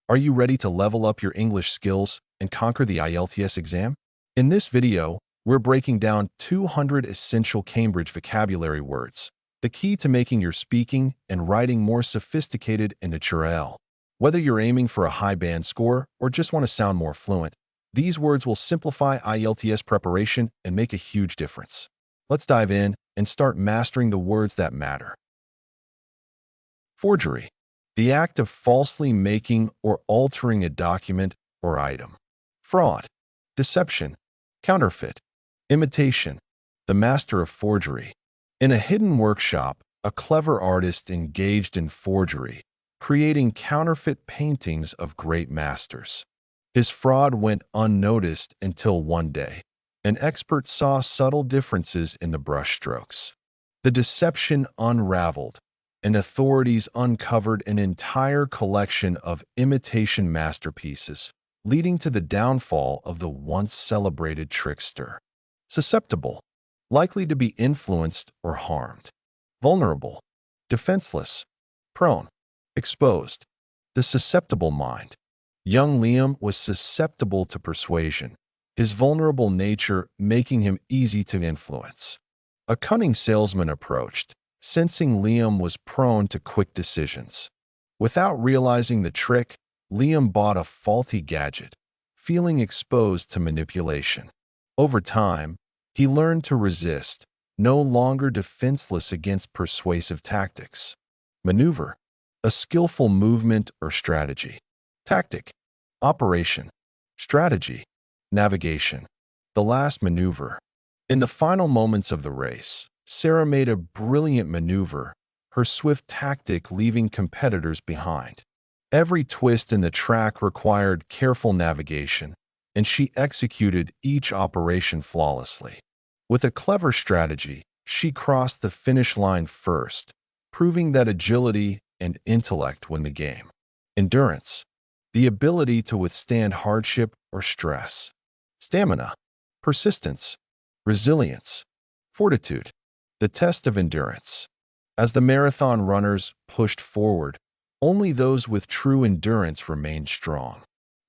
Are you ready to level up your English skills and conquer the IELTS exam? In this video, we're breaking down 200 essential Cambridge vocabulary words, the key to making your speaking and writing more sophisticated and natural. Whether you're aiming for a high band score or just want to sound more fluent, these words will simplify IELTS preparation and make a huge difference. Let's dive in and start mastering the words that matter. Forgery. The act of falsely making or altering a document or item. Fraud. Deception. Counterfeit. Imitation. The master of forgery. In a hidden workshop, a clever artist engaged in forgery, creating counterfeit paintings of great masters. His fraud went unnoticed until one day, an expert saw subtle differences in the brushstrokes. The deception unraveled, and authorities uncovered an entire collection of imitation masterpieces, leading to the downfall of the once celebrated trickster. Susceptible, likely to be influenced or harmed. Vulnerable, defenseless, prone, exposed. The susceptible mind. Young Liam was susceptible to persuasion, his vulnerable nature making him easy to influence. A cunning salesman approached, sensing Liam was prone to quick decisions. Without realizing the trick, Liam bought a faulty gadget, feeling exposed to manipulation. Over time, he learned to resist, no longer defenseless against persuasive tactics. Maneuver. A skillful movement or strategy. Tactic. Operation. Strategy. Navigation. The last maneuver. In the final moments of the race, Sarah made a brilliant maneuver, her swift tactic leaving competitors behind. Every twist in the track required careful navigation, and she executed each operation flawlessly. With a clever strategy, she crossed the finish line first, proving that agility and intellect win the game. Endurance. The ability to withstand hardship or stress. Stamina. Persistence. Resilience. Fortitude. The test of endurance. As the marathon runners pushed forward, only those with true endurance remained strong.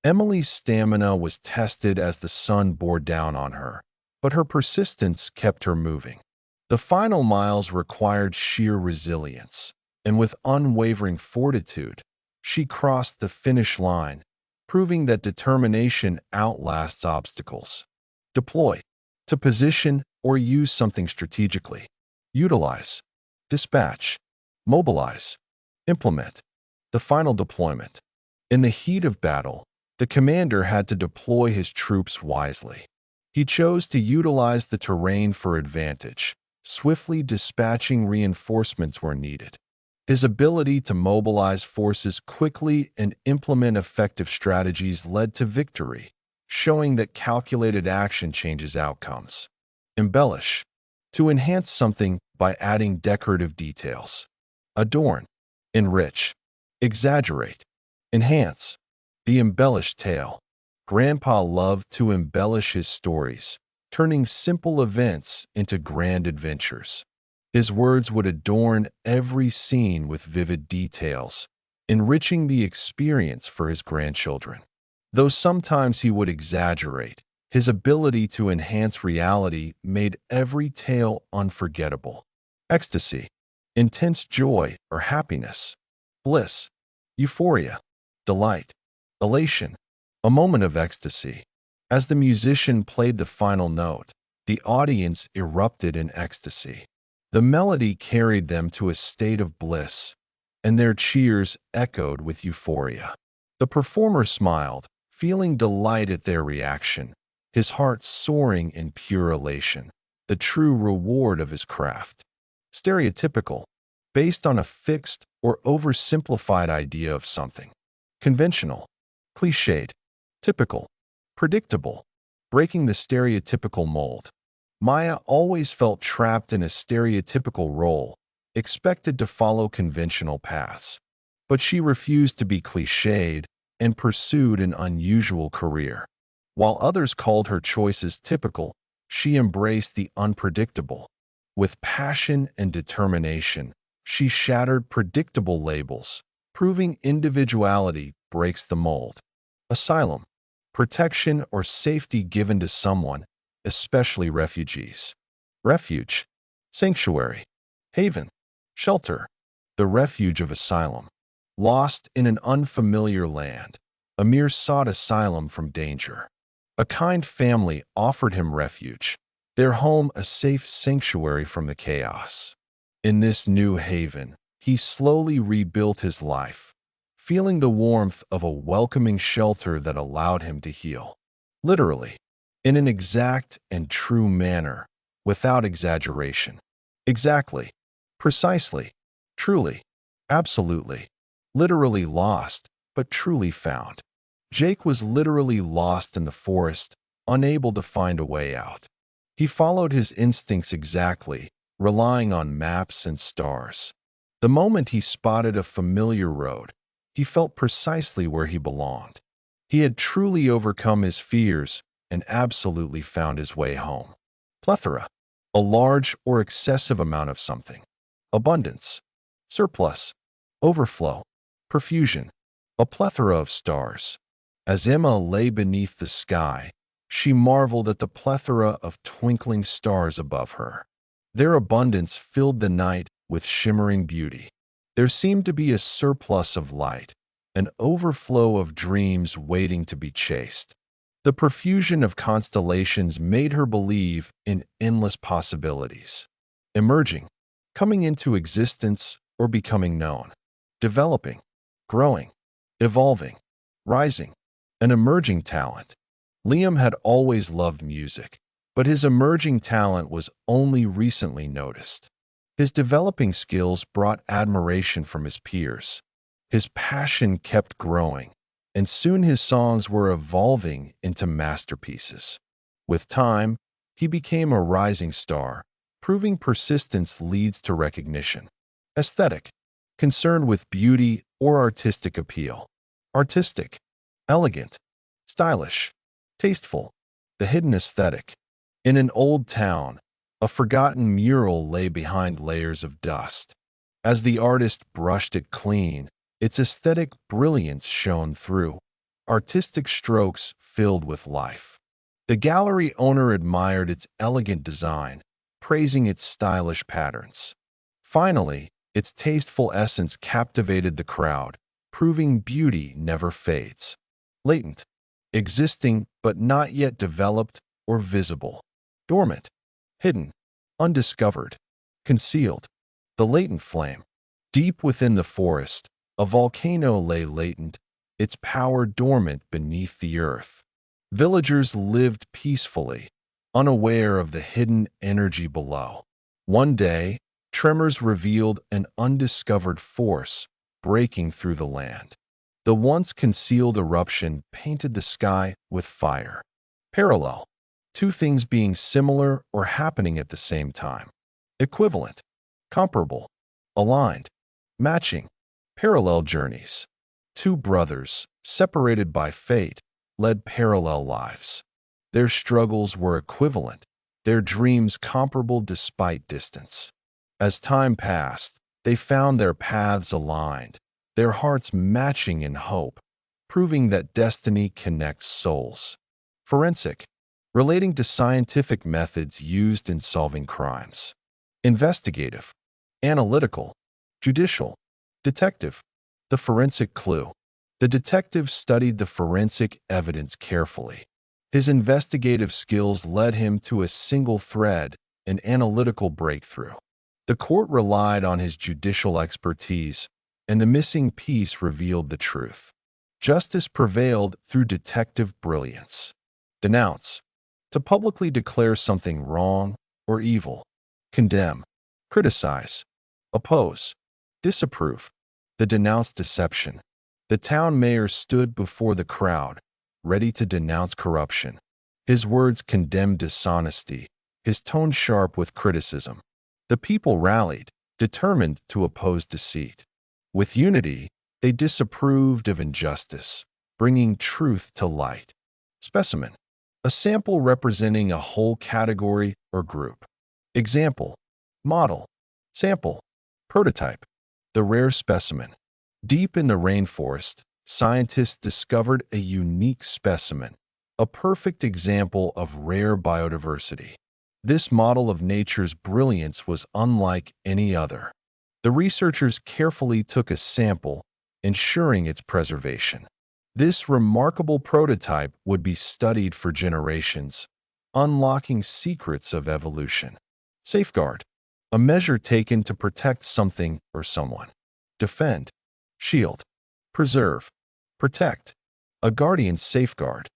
Emily's stamina was tested as the sun bore down on her, but her persistence kept her moving. The final miles required sheer resilience, and with unwavering fortitude, she crossed the finish line, proving that determination outlasts obstacles. Deploy. To position or use something strategically. Utilize. Dispatch. Mobilize. Implement. The final deployment. In the heat of battle, the commander had to deploy his troops wisely. He chose to utilize the terrain for advantage, swiftly dispatching reinforcements where needed. His ability to mobilize forces quickly and implement effective strategies led to victory, showing that calculated action changes outcomes. Embellish. To enhance something by adding decorative details. Adorn. Enrich. Exaggerate. Enhance. The embellished tale. Grandpa loved to embellish his stories, turning simple events into grand adventures. His words would adorn every scene with vivid details, enriching the experience for his grandchildren. Though sometimes he would exaggerate, his ability to enhance reality made every tale unforgettable. Ecstasy. Intense joy or happiness. Bliss. Euphoria. Delight. Elation. A moment of ecstasy. As the musician played the final note, the audience erupted in ecstasy. The melody carried them to a state of bliss, and their cheers echoed with euphoria. The performer smiled, feeling delight at their reaction, his heart soaring in pure elation, the true reward of his craft. Stereotypical. Based on a fixed or oversimplified idea of something. Conventional. Cliched. Typical. Predictable. Breaking the stereotypical mold. Maya always felt trapped in a stereotypical role, expected to follow conventional paths. But she refused to be cliched and pursued an unusual career. While others called her choices typical, she embraced the unpredictable. With passion and determination, she shattered predictable labels, proving individuality breaks the mold. Asylum, protection or safety given to someone, especially refugees. Refuge, sanctuary, haven, shelter, the refuge of asylum. Lost in an unfamiliar land, Amir sought asylum from danger. A kind family offered him refuge, their home a safe sanctuary from the chaos. In this new haven, he slowly rebuilt his life, feeling the warmth of a welcoming shelter that allowed him to heal. Literally, in an exact and true manner, without exaggeration. Exactly, precisely, truly, absolutely, literally lost, but truly found. Jake was literally lost in the forest, unable to find a way out. He followed his instincts exactly, relying on maps and stars. The moment he spotted a familiar road, he felt precisely where he belonged. He had truly overcome his fears and absolutely found his way home. Plethora, a large or excessive amount of something. Abundance, surplus, overflow, profusion, a plethora of stars. As Emma lay beneath the sky, she marveled at the plethora of twinkling stars above her. Their abundance filled the night with shimmering beauty. There seemed to be a surplus of light, an overflow of dreams waiting to be chased. The profusion of constellations made her believe in endless possibilities. Emerging, coming into existence or becoming known. Developing, growing, evolving, rising. An emerging talent. Liam had always loved music, but his emerging talent was only recently noticed. His developing skills brought admiration from his peers. His passion kept growing, and soon his songs were evolving into masterpieces. With time, he became a rising star, proving persistence leads to recognition. Aesthetic, concerned with beauty or artistic appeal. Artistic, elegant, stylish, tasteful, the hidden aesthetic. In an old town, a forgotten mural lay behind layers of dust. As the artist brushed it clean, its aesthetic brilliance shone through, artistic strokes filled with life. The gallery owner admired its elegant design, praising its stylish patterns. Finally, its tasteful essence captivated the crowd, proving beauty never fades. Latent, existing but not yet developed or visible. Dormant, hidden, undiscovered, concealed. The latent flame. Deep within the forest, a volcano lay latent, its power dormant beneath the earth. Villagers lived peacefully, unaware of the hidden energy below. One day, tremors revealed an undiscovered force breaking through the land. The once concealed eruption painted the sky with fire. Parallel, two things being similar or happening at the same time. Equivalent, comparable, aligned, matching, parallel journeys. Two brothers, separated by fate, led parallel lives. Their struggles were equivalent, their dreams comparable despite distance. As time passed, they found their paths aligned, their hearts matching in hope, proving that destiny connects souls. Forensic, relating to scientific methods used in solving crimes. Investigative, analytical, judicial, detective. The forensic clue. The detective studied the forensic evidence carefully. His investigative skills led him to a single thread, an analytical breakthrough. The court relied on his judicial expertise, and the missing piece revealed the truth. Justice prevailed through detective brilliance. Denounce, to publicly declare something wrong or evil. Condemn, criticize, oppose, disapprove. The denounced deception. The town mayor stood before the crowd, ready to denounce corruption. His words condemned dishonesty, his tone sharp with criticism. The people rallied, determined to oppose deceit. With unity, they disapproved of injustice, bringing truth to light. Specimen, a sample representing a whole category or group. Example, model, sample, prototype, the rare specimen. Deep in the rainforest, scientists discovered a unique specimen, a perfect example of rare biodiversity. This model of nature's brilliance was unlike any other. The researchers carefully took a sample, ensuring its preservation. This remarkable prototype would be studied for generations, unlocking secrets of evolution. Safeguard, a measure taken to protect something or someone. Defend, shield, preserve, protect, a guardian's safeguard.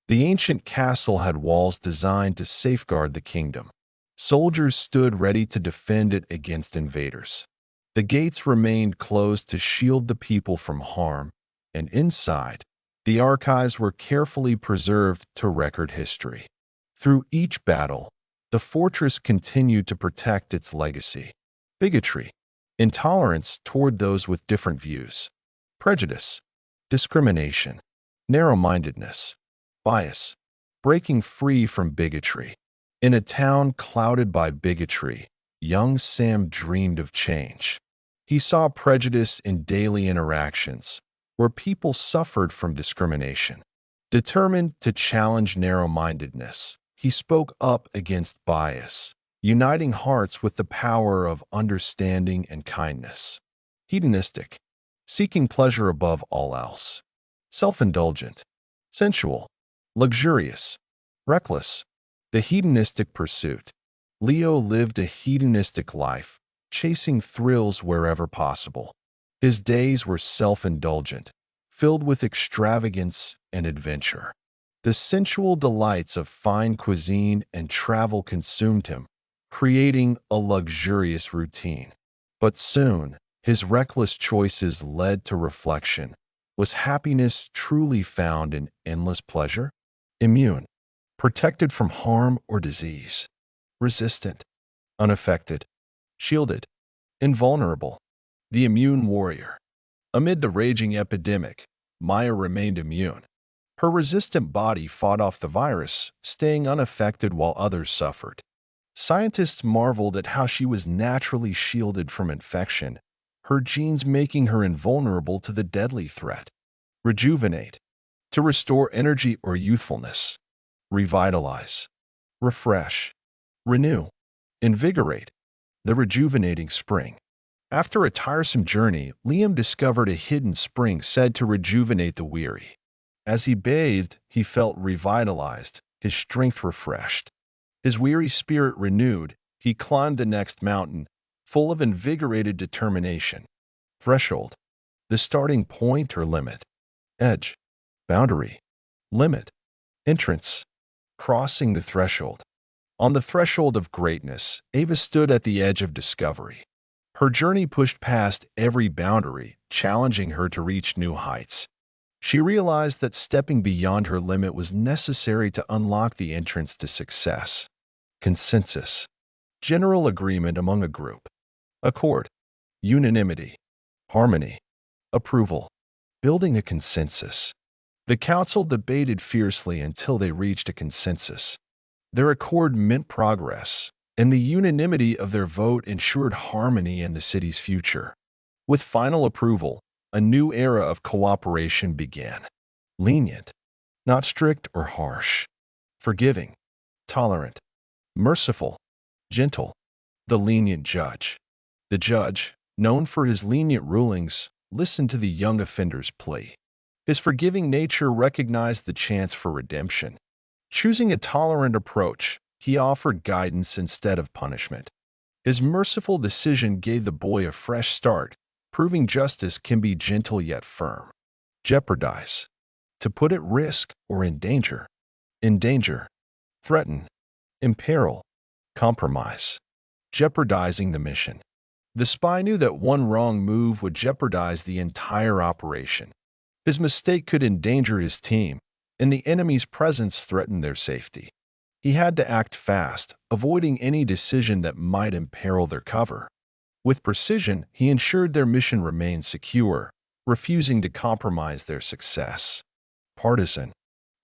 The ancient castle had walls designed to safeguard the kingdom. Soldiers stood ready to defend it against invaders. The gates remained closed to shield the people from harm, and inside, the archives were carefully preserved to record history. Through each battle, the fortress continued to protect its legacy. Bigotry, intolerance toward those with different views. Prejudice, discrimination, narrow-mindedness, bias, breaking free from bigotry. In a town clouded by bigotry, young Sam dreamed of change. He saw prejudice in daily interactions, where people suffered from discrimination. Determined to challenge narrow-mindedness, he spoke up against bias, uniting hearts with the power of understanding and kindness. Hedonistic, seeking pleasure above all else. Self-indulgent, sensual, luxurious, reckless, the hedonistic pursuit. Leo lived a hedonistic life, chasing thrills wherever possible. His days were self-indulgent, filled with extravagance and adventure. The sensual delights of fine cuisine and travel consumed him, creating a luxurious routine. But soon, his reckless choices led to reflection. Was happiness truly found in endless pleasure? Immune, protected from harm or disease. Resistant, unaffected, shielded, invulnerable. The immune warrior. Amid the raging epidemic, Maya remained immune. Her resistant body fought off the virus, staying unaffected while others suffered. Scientists marveled at how she was naturally shielded from infection, her genes making her invulnerable to the deadly threat. Rejuvenate, to restore energy or youthfulness. Revitalize, refresh, renew, invigorate, the rejuvenating spring. After a tiresome journey, Liam discovered a hidden spring said to rejuvenate the weary. As he bathed, he felt revitalized, his strength refreshed. His weary spirit renewed, he climbed the next mountain, full of invigorated determination. Threshold, the starting point or limit. Edge, boundary, limit, entrance, crossing the threshold. On the threshold of greatness, Ava stood at the edge of discovery. Her journey pushed past every boundary, challenging her to reach new heights. She realized that stepping beyond her limit was necessary to unlock the entrance to success. Consensus, general agreement among a group. Accord, unanimity, harmony, approval, building a consensus. The council debated fiercely until they reached a consensus. Their accord meant progress, and the unanimity of their vote ensured harmony in the city's future. With final approval, a new era of cooperation began. Lenient, not strict or harsh. Forgiving, tolerant, merciful, gentle. The lenient judge. The judge, known for his lenient rulings, listened to the young offender's plea. His forgiving nature recognized the chance for redemption. Choosing a tolerant approach, he offered guidance instead of punishment. His merciful decision gave the boy a fresh start, proving justice can be gentle yet firm. Jeopardize, to put at risk or endanger. Endanger, threaten, imperil, compromise. Jeopardizing the mission. The spy knew that one wrong move would jeopardize the entire operation. His mistake could endanger his team, and the enemy's presence threatened their safety. He had to act fast, avoiding any decision that might imperil their cover. With precision, he ensured their mission remained secure, refusing to compromise their success. Partisan,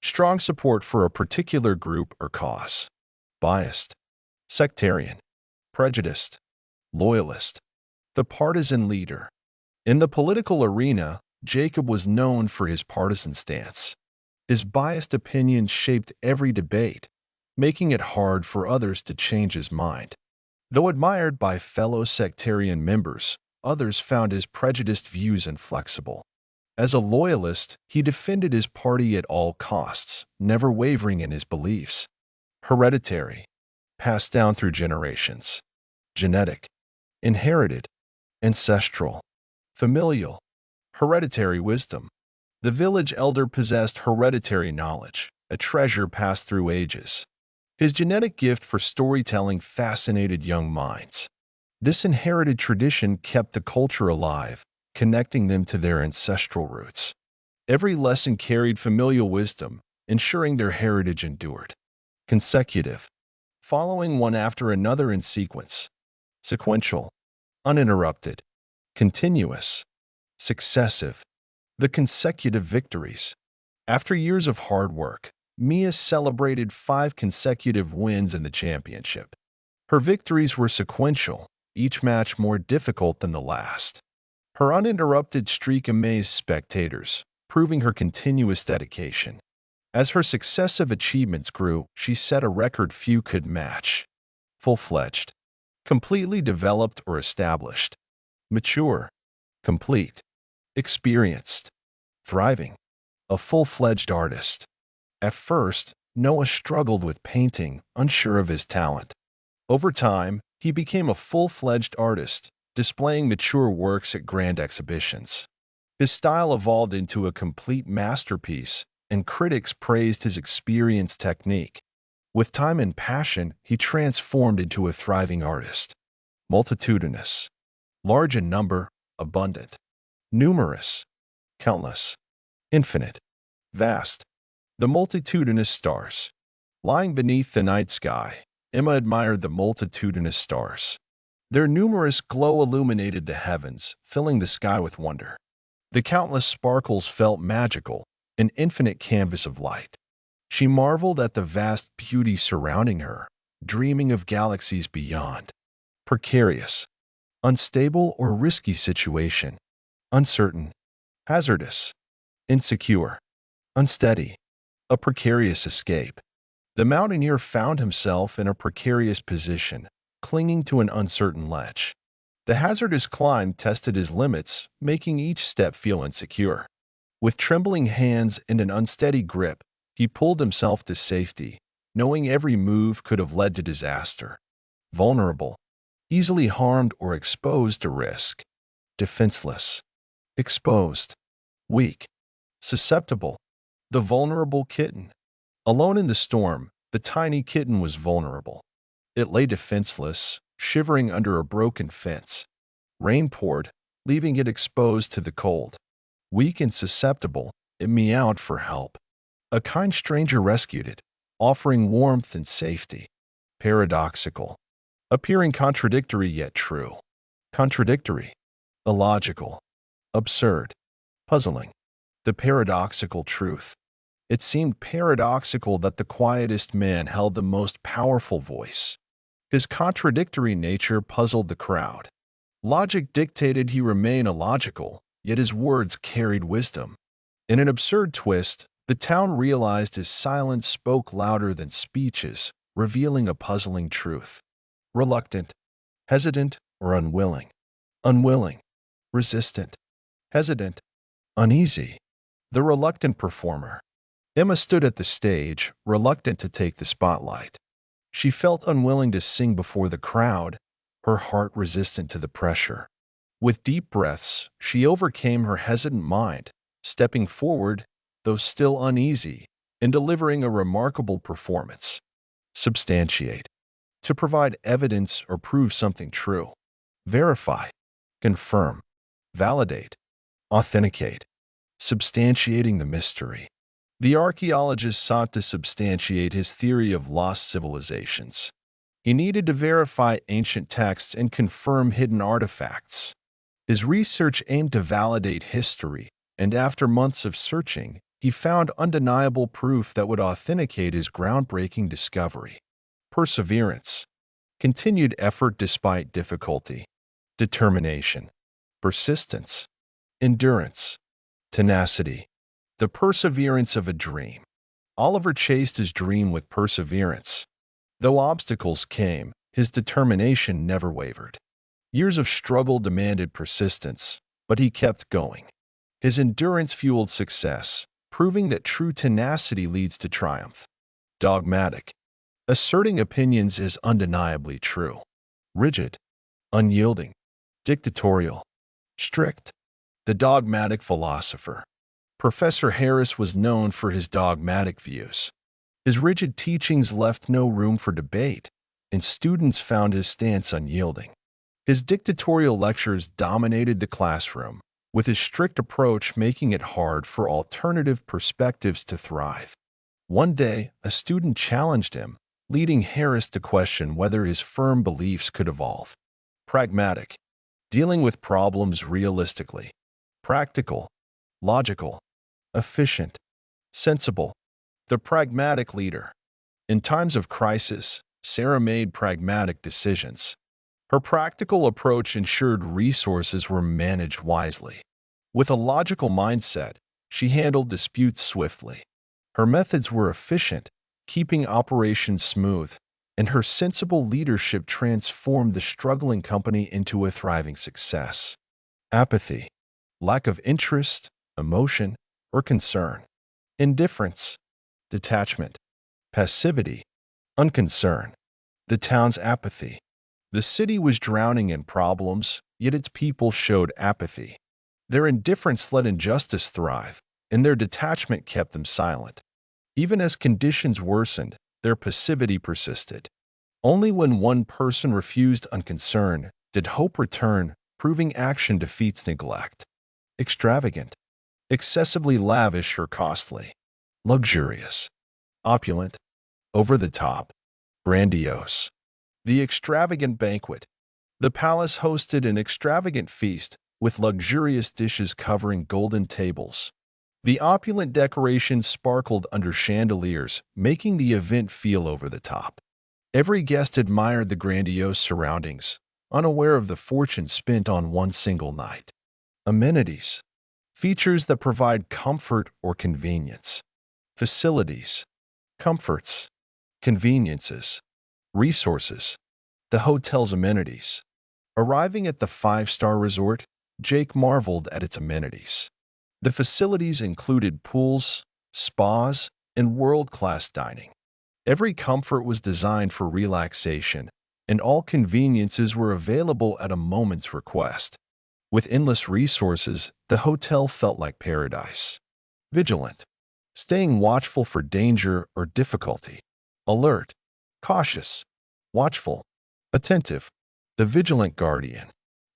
strong support for a particular group or cause. Biased, sectarian, prejudiced, loyalist. The partisan leader, In the political arena, Jacob was known for his partisan stance. His biased opinions shaped every debate, making it hard for others to change his mind. Though admired by fellow sectarian members, others found his prejudiced views inflexible. As a loyalist, he defended his party at all costs, never wavering in his beliefs. Hereditary, passed down through generations. Genetic, inherited, ancestral, familial, hereditary wisdom. The village elder possessed hereditary knowledge, a treasure passed through ages. His genetic gift for storytelling fascinated young minds. This inherited tradition kept the culture alive, connecting them to their ancestral roots. Every lesson carried familial wisdom, ensuring their heritage endured. Consecutive, following one after another in sequence. Sequential, uninterrupted. Continuous, successive. The consecutive victories. After years of hard work, Mia celebrated 5 consecutive wins in the championship. Her victories were sequential, each match more difficult than the last. Her uninterrupted streak amazed spectators, proving her continuous dedication. As her successive achievements grew, she set a record few could match. Full-fledged, completely developed or established. Mature, complete, experienced, thriving. A full-fledged artist. At first, Noah struggled with painting, unsure of his talent. Over time, he became a full-fledged artist, displaying mature works at grand exhibitions. His style evolved into a complete masterpiece, and critics praised his experienced technique. With time and passion, he transformed into a thriving artist. Multitudinous, large in number, abundant, numerous, countless, infinite, vast. The multitudinous stars. Lying beneath the night sky, Emma admired the multitudinous stars. Their numerous glow illuminated the heavens, filling the sky with wonder. The countless sparkles felt magical, an infinite canvas of light. She marveled at the vast beauty surrounding her, dreaming of galaxies beyond. Precarious, unstable or risky situation. Uncertain, hazardous, insecure, unsteady. A precarious escape. The mountaineer found himself in a precarious position, clinging to an uncertain ledge. The hazardous climb tested his limits, making each step feel insecure. With trembling hands and an unsteady grip, he pulled himself to safety, knowing every move could have led to disaster. Vulnerable, easily harmed or exposed to risk. Defenseless, exposed, weak, susceptible. The vulnerable kitten. Alone in the storm, the tiny kitten was vulnerable. It lay defenseless, shivering under a broken fence. Rain poured, leaving it exposed to the cold. Weak and susceptible, it meowed for help. A kind stranger rescued it, offering warmth and safety. Paradoxical. Appearing contradictory yet true. Contradictory. Illogical. Absurd. Puzzling. The paradoxical truth. It seemed paradoxical that the quietest man held the most powerful voice. His contradictory nature puzzled the crowd. Logic dictated he remain illogical, yet his words carried wisdom. In an absurd twist, the town realized his silence spoke louder than speeches, revealing a puzzling truth. Reluctant, hesitant, or unwilling. Unwilling, resistant, hesitant, uneasy. The reluctant performer. Emma stood at the stage, reluctant to take the spotlight. She felt unwilling to sing before the crowd, her heart resistant to the pressure. With deep breaths, she overcame her hesitant mind, stepping forward, though still uneasy, and delivering a remarkable performance. Substantiate. To provide evidence or prove something true. Verify. Confirm. Validate. Authenticate. Substantiating the mystery. The archaeologist sought to substantiate his theory of lost civilizations. He needed to verify ancient texts and confirm hidden artifacts. His research aimed to validate history, and after months of searching, he found undeniable proof that would authenticate his groundbreaking discovery. Perseverance. Continued effort despite difficulty. Determination. Persistence. Endurance. Tenacity. The perseverance of a dream. Oliver chased his dream with perseverance. Though obstacles came, his determination never wavered. Years of struggle demanded persistence, but he kept going. His endurance fueled success, proving that true tenacity leads to triumph. Dogmatic. Asserting opinions is undeniably true. Rigid. Unyielding. Dictatorial. Strict. The dogmatic philosopher. Professor Harris was known for his dogmatic views. His rigid teachings left no room for debate, and students found his stance unyielding. His dictatorial lectures dominated the classroom, with his strict approach making it hard for alternative perspectives to thrive. One day, a student challenged him, leading Harris to question whether his firm beliefs could evolve. Pragmatic. Dealing with problems realistically. Practical. Logical. Efficient. Sensible. The pragmatic leader. In times of crisis, Sarah made pragmatic decisions. Her practical approach ensured resources were managed wisely. With a logical mindset, she handled disputes swiftly. Her methods were efficient, keeping operations smooth, and her sensible leadership transformed the struggling company into a thriving success. Apathy. Lack of interest, emotion, or concern. Indifference. Detachment. Passivity. Unconcern. The town's apathy. The city was drowning in problems, yet its people showed apathy. Their indifference let injustice thrive, and their detachment kept them silent. Even as conditions worsened, their passivity persisted. Only when one person refused unconcern did hope return, proving action defeats neglect. Extravagant. Excessively lavish or costly. Luxurious. Opulent. Over the top. Grandiose. The extravagant banquet. The palace hosted an extravagant feast, with luxurious dishes covering golden tables. The opulent decorations sparkled under chandeliers, making the event feel over the top. Every guest admired the grandiose surroundings, unaware of the fortune spent on one single night. Amenities. Features that provide comfort or convenience. Facilities. Comforts. Conveniences. Resources. The hotel's amenities. Arriving at the five-star resort, Jake marveled at its amenities. The facilities included pools, spas, and world-class dining. Every comfort was designed for relaxation, and all conveniences were available at a moment's request. With endless resources, the hotel felt like paradise. Vigilant. Staying watchful for danger or difficulty. Alert. Cautious. Watchful. Attentive. The vigilant guardian.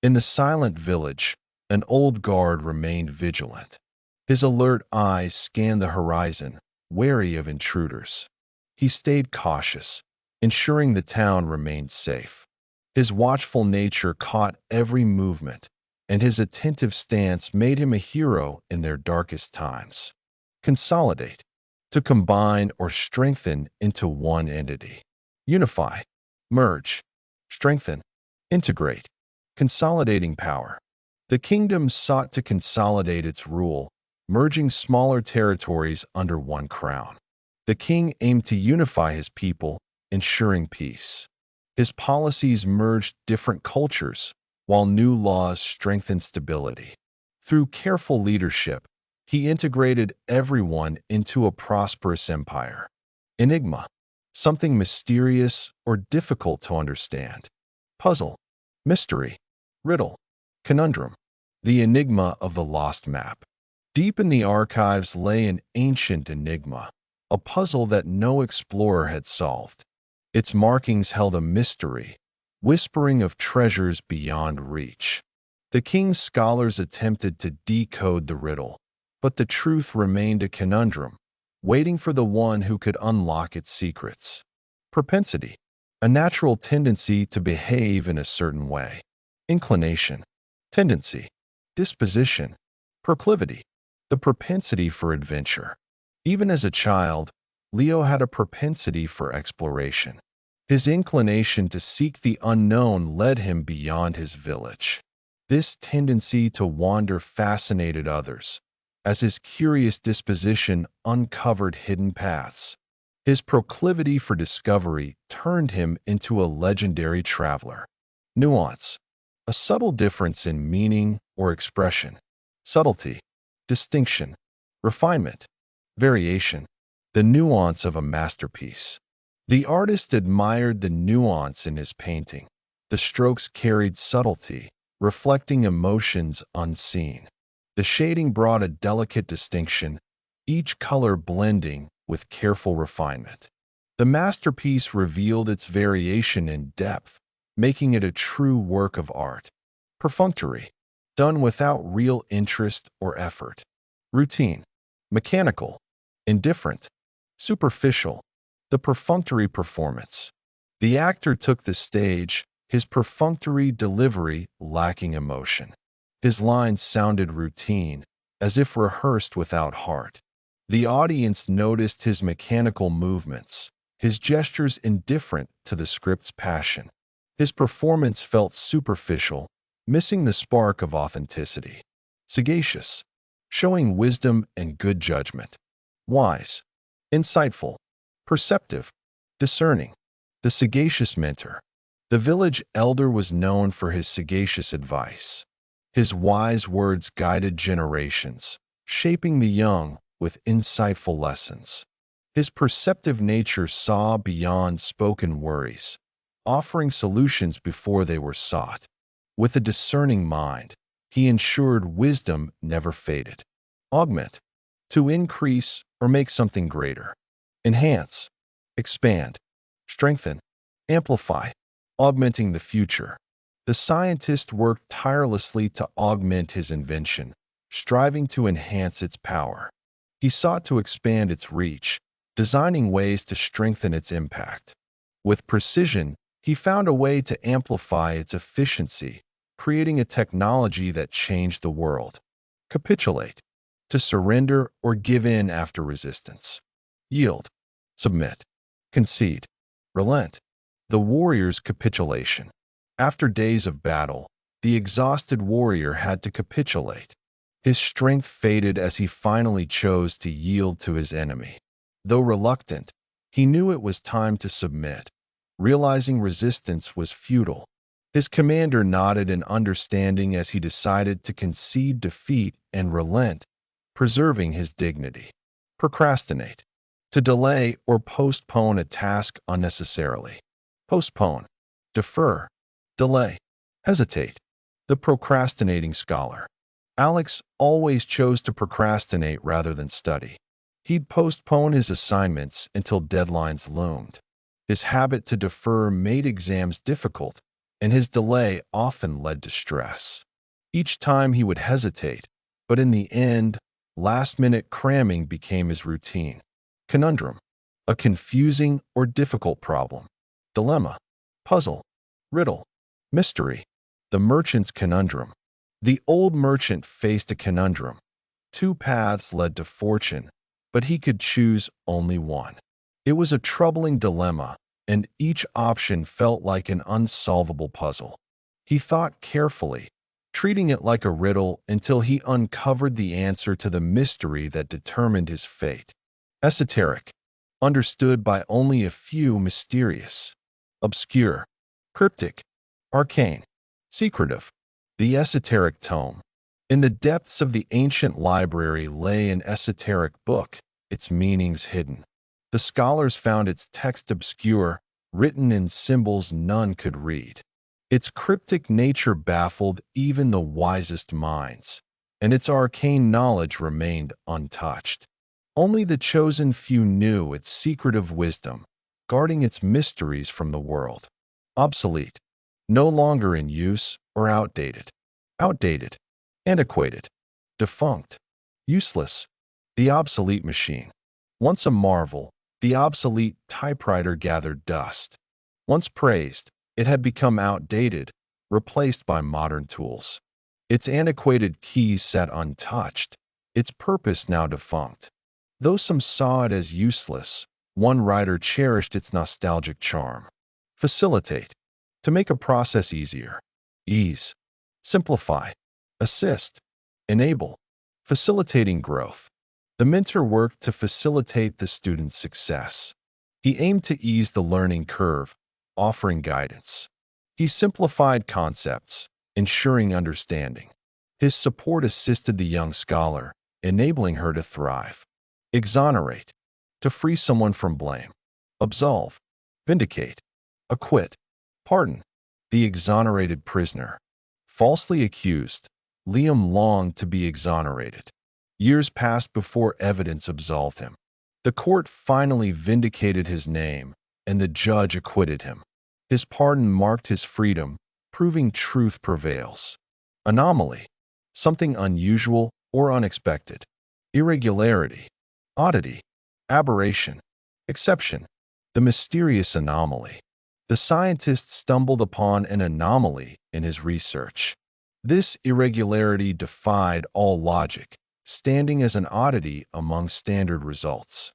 In the silent village, an old guard remained vigilant. His alert eyes scanned the horizon, wary of intruders. He stayed cautious, ensuring the town remained safe. His watchful nature caught every movement, and his attentive stance made him a hero in their darkest times. Consolidate. To combine or strengthen into one entity. Unify. Merge. Strengthen. Integrate. Consolidating power. The kingdom sought to consolidate its rule, merging smaller territories under one crown. The king aimed to unify his people, ensuring peace. His policies merged different cultures, while new laws strengthened stability. Through careful leadership, he integrated everyone into a prosperous empire. Enigma. Something mysterious or difficult to understand. Puzzle. Mystery. Riddle. Conundrum. The enigma of the lost map. Deep in the archives lay an ancient enigma, a puzzle that no explorer had solved. Its markings held a mystery, whispering of treasures beyond reach. The king's scholars attempted to decode the riddle, but the truth remained a conundrum, waiting for the one who could unlock its secrets. Propensity. A natural tendency to behave in a certain way. Inclination. Tendency. Disposition. Proclivity. The propensity for adventure. Even as a child, Leo had a propensity for exploration. His inclination to seek the unknown led him beyond his village. This tendency to wander fascinated others, as his curious disposition uncovered hidden paths. His proclivity for discovery turned him into a legendary traveler. Nuance, a subtle difference in meaning or expression. Subtlety, distinction, refinement, variation, the nuance of a masterpiece. The artist admired the nuance in his painting. The strokes carried subtlety, reflecting emotions unseen. The shading brought a delicate distinction, each color blending with careful refinement. The masterpiece revealed its variation in depth, making it a true work of art. Perfunctory, done without real interest or effort. Routine, mechanical, indifferent, superficial. The perfunctory performance. The actor took the stage, his perfunctory delivery lacking emotion. His lines sounded routine, as if rehearsed without heart. The audience noticed his mechanical movements, his gestures indifferent to the script's passion. His performance felt superficial, missing the spark of authenticity. Sagacious, showing wisdom and good judgment. Wise, insightful, perceptive, discerning. The sagacious mentor. The village elder was known for his sagacious advice. His wise words guided generations, shaping the young with insightful lessons. His perceptive nature saw beyond spoken worries, offering solutions before they were sought. With a discerning mind, he ensured wisdom never faded. Augment, to increase or make something greater. Enhance, expand, strengthen, amplify, augmenting the future. The scientist worked tirelessly to augment his invention, striving to enhance its power. He sought to expand its reach, designing ways to strengthen its impact. With precision, he found a way to amplify its efficiency, creating a technology that changed the world. Capitulate, to surrender or give in after resistance. Yield, submit, concede, relent. The warrior's capitulation. After days of battle, the exhausted warrior had to capitulate. His strength faded as he finally chose to yield to his enemy. Though reluctant, he knew it was time to submit, realizing resistance was futile. His commander nodded in understanding as he decided to concede defeat and relent, preserving his dignity. Procrastinate, to delay or postpone a task unnecessarily. Postpone, defer, delay, hesitate. The procrastinating scholar. Alex always chose to procrastinate rather than study. He'd postpone his assignments until deadlines loomed. His habit to defer made exams difficult, and his delay often led to stress. Each time he would hesitate, but in the end, last-minute cramming became his routine. Conundrum, a confusing or difficult problem. Dilemma, puzzle, riddle, mystery. The merchant's conundrum. The old merchant faced a conundrum. Two paths led to fortune, but he could choose only one. It was a troubling dilemma, and each option felt like an unsolvable puzzle. He thought carefully, treating it like a riddle until he uncovered the answer to the mystery that determined his fate. Esoteric, understood by only a few. Mysterious, obscure, cryptic, arcane, secretive. The esoteric tome. In the depths of the ancient library lay an esoteric book, its meanings hidden. The scholars found its text obscure, written in symbols none could read. Its cryptic nature baffled even the wisest minds, and its arcane knowledge remained untouched. Only the chosen few knew its secretive wisdom, guarding its mysteries from the world. Obsolete, no longer in use or outdated. Outdated, antiquated, defunct, useless. The obsolete machine. Once a marvel, the obsolete typewriter gathered dust. Once praised, it had become outdated, replaced by modern tools. Its antiquated keys sat untouched, its purpose now defunct. Though some saw it as useless, one writer cherished its nostalgic charm. Facilitate, to make a process easier. Ease, simplify, assist, enable, facilitating growth. The mentor worked to facilitate the student's success. He aimed to ease the learning curve, offering guidance. He simplified concepts, ensuring understanding. His support assisted the young scholar, enabling her to thrive. Exonerate, to free someone from blame. Absolve, vindicate, acquit, pardon, the exonerated prisoner. Falsely accused, Liam longed to be exonerated. Years passed before evidence absolved him. The court finally vindicated his name, and the judge acquitted him. His pardon marked his freedom, proving truth prevails. Anomaly, something unusual or unexpected. Irregularity, oddity, aberration, exception, the mysterious anomaly. The scientist stumbled upon an anomaly in his research. This irregularity defied all logic, standing as an oddity among standard results.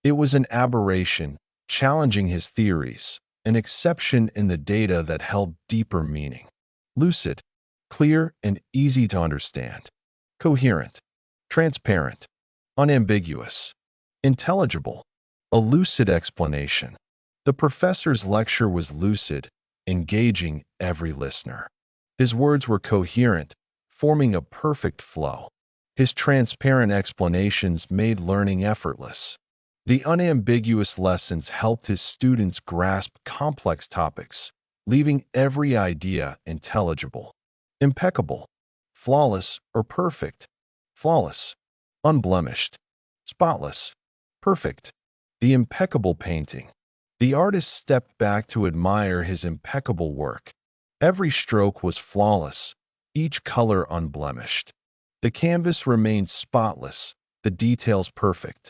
It was an aberration, challenging his theories, an exception in the data that held deeper meaning. Lucid, clear and easy to understand. Coherent, transparent, unambiguous. Intelligible, a lucid explanation. The professor's lecture was lucid, engaging every listener. His words were coherent, forming a perfect flow. His transparent explanations made learning effortless. The unambiguous lessons helped his students grasp complex topics, leaving every idea intelligible. Impeccable, flawless or perfect. Flawless, unblemished, spotless, perfect. The impeccable painting. The artist stepped back to admire his impeccable work. Every stroke was flawless, each color unblemished. The canvas remained spotless, the details perfect.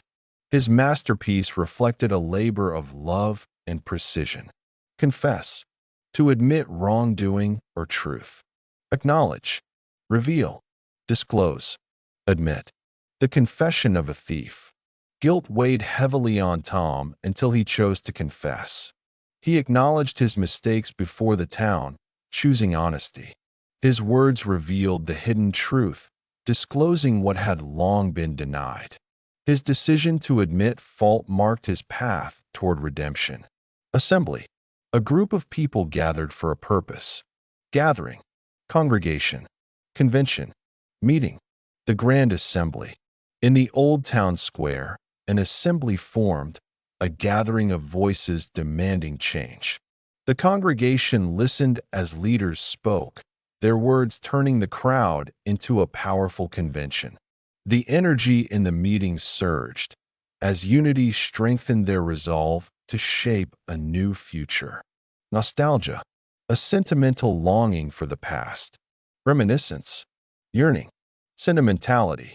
His masterpiece reflected a labor of love and precision. Confess, to admit wrongdoing or truth. Acknowledge, reveal, disclose, admit. The confession of a thief. Guilt weighed heavily on Tom until he chose to confess. He acknowledged his mistakes before the town, choosing honesty. His words revealed the hidden truth, disclosing what had long been denied. His decision to admit fault marked his path toward redemption. Assembly. A group of people gathered for a purpose. Gathering. Congregation. Convention. Meeting. The Grand Assembly. In the old town square, an assembly formed, a gathering of voices demanding change. The congregation listened as leaders spoke, their words turning the crowd into a powerful convention. The energy in the meeting surged, as unity strengthened their resolve to shape a new future. Nostalgia, a sentimental longing for the past. Reminiscence, yearning, sentimentality,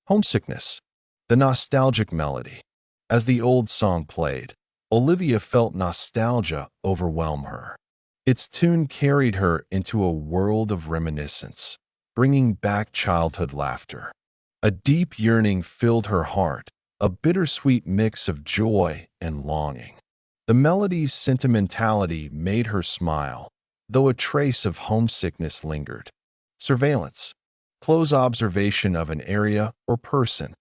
homesickness, the nostalgic melody. As the old song played, Olivia felt nostalgia overwhelm her. Its tune carried her into a world of reminiscence, bringing back childhood laughter. A deep yearning filled her heart, a bittersweet mix of joy and longing. The melody's sentimentality made her smile, though a trace of homesickness lingered. Surveillance, close observation of an area or person.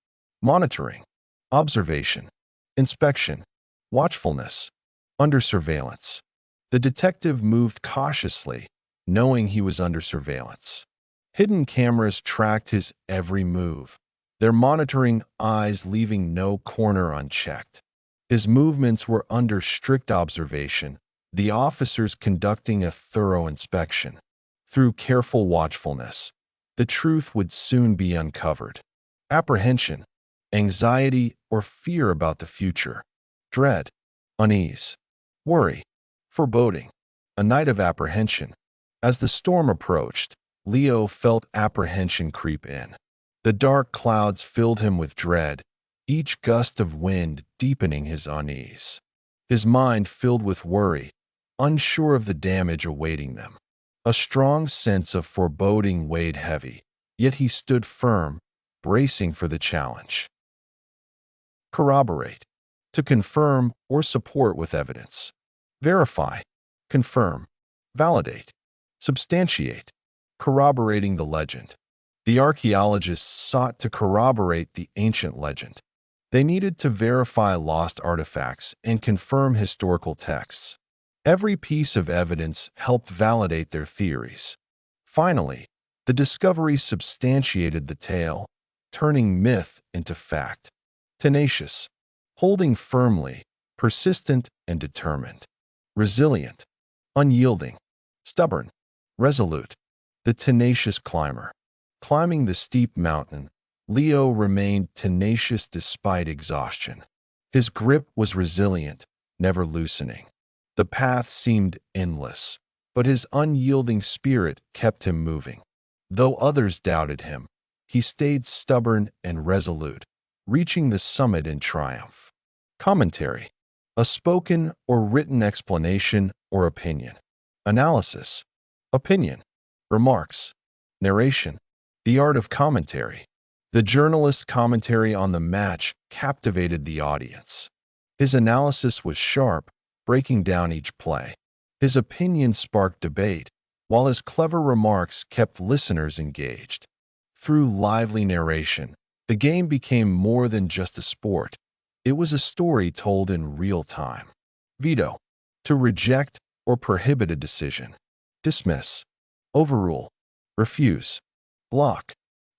Monitoring, observation, inspection, watchfulness, under surveillance. The detective moved cautiously, knowing he was under surveillance. Hidden cameras tracked his every move, their monitoring eyes leaving no corner unchecked. His movements were under strict observation, the officers conducting a thorough inspection. Through careful watchfulness, the truth would soon be uncovered. Apprehension, anxiety or fear about the future. Dread, unease, worry, foreboding. A night of apprehension. As the storm approached, Leo felt apprehension creep in. The dark clouds filled him with dread, each gust of wind deepening his unease. His mind filled with worry, unsure of the damage awaiting them. A strong sense of foreboding weighed heavy, yet he stood firm, bracing for the challenge. Corroborate, to confirm or support with evidence. Verify, confirm, validate, substantiate, Corroborating the legend. The archaeologists sought to corroborate the ancient legend. They needed to verify lost artifacts and confirm historical texts. Every piece of evidence helped validate their theories. Finally, the discovery substantiated the tale, turning myth into fact. Tenacious, holding firmly, persistent and determined. Resilient, unyielding, stubborn, resolute. The tenacious climber. Climbing the steep mountain, Leo remained tenacious despite exhaustion. His grip was resilient, never loosening. The path seemed endless, but his unyielding spirit kept him moving. Though others doubted him, he stayed stubborn and resolute, reaching the summit in triumph. Commentary. A spoken or written explanation or opinion. Analysis. Opinion. Remarks. Narration. The art of commentary. The journalist's commentary on the match captivated the audience. His analysis was sharp, breaking down each play. His opinion sparked debate, while his clever remarks kept listeners engaged. Through lively narration, the game became more than just a sport. It was a story told in real time. Veto. To reject or prohibit a decision. Dismiss. Overrule. Refuse. Block.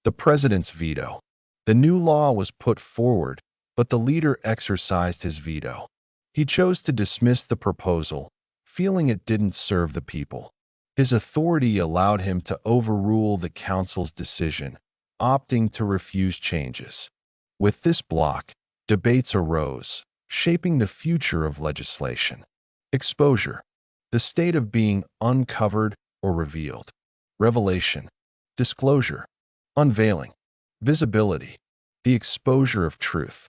The president's veto. The new law was put forward, but the leader exercised his veto. He chose to dismiss the proposal, feeling it didn't serve the people. His authority allowed him to overrule the council's decision, opting to refuse changes. With this block, debates arose, shaping the future of legislation. Exposure. The state of being uncovered or revealed. Revelation. Disclosure. Unveiling. Visibility. The exposure of truth.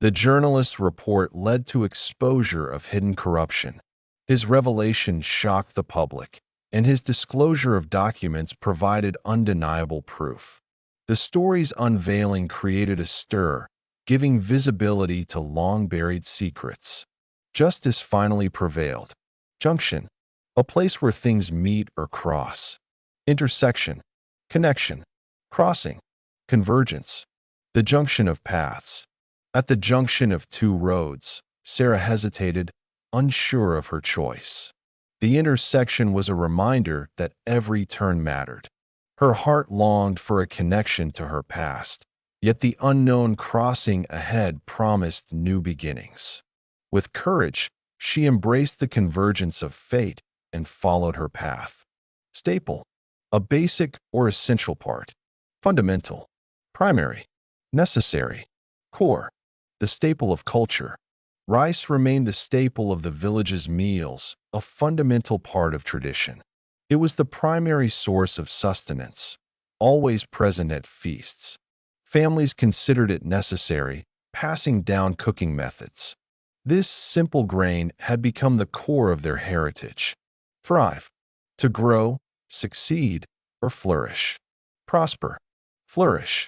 The journalist's report led to exposure of hidden corruption. His revelation shocked the public, and his disclosure of documents provided undeniable proof. The story's unveiling created a stir, giving visibility to long-buried secrets. Justice finally prevailed. Junction. A place where things meet or cross. Intersection. Connection. Crossing. Convergence. The junction of paths. At the junction of two roads, Sarah hesitated, unsure of her choice. The intersection was a reminder that every turn mattered. Her heart longed for a connection to her past, yet the unknown crossing ahead promised new beginnings. With courage, she embraced the convergence of fate and followed her path. Staple. A basic or essential part. Fundamental. Primary. Necessary. Core. The staple of culture. Rice remained the staple of the village's meals, a fundamental part of tradition. It was the primary source of sustenance, always present at feasts. Families considered it necessary, passing down cooking methods. This simple grain had become the core of their heritage. Thrive. To grow, succeed, or flourish. Prosper. Flourish.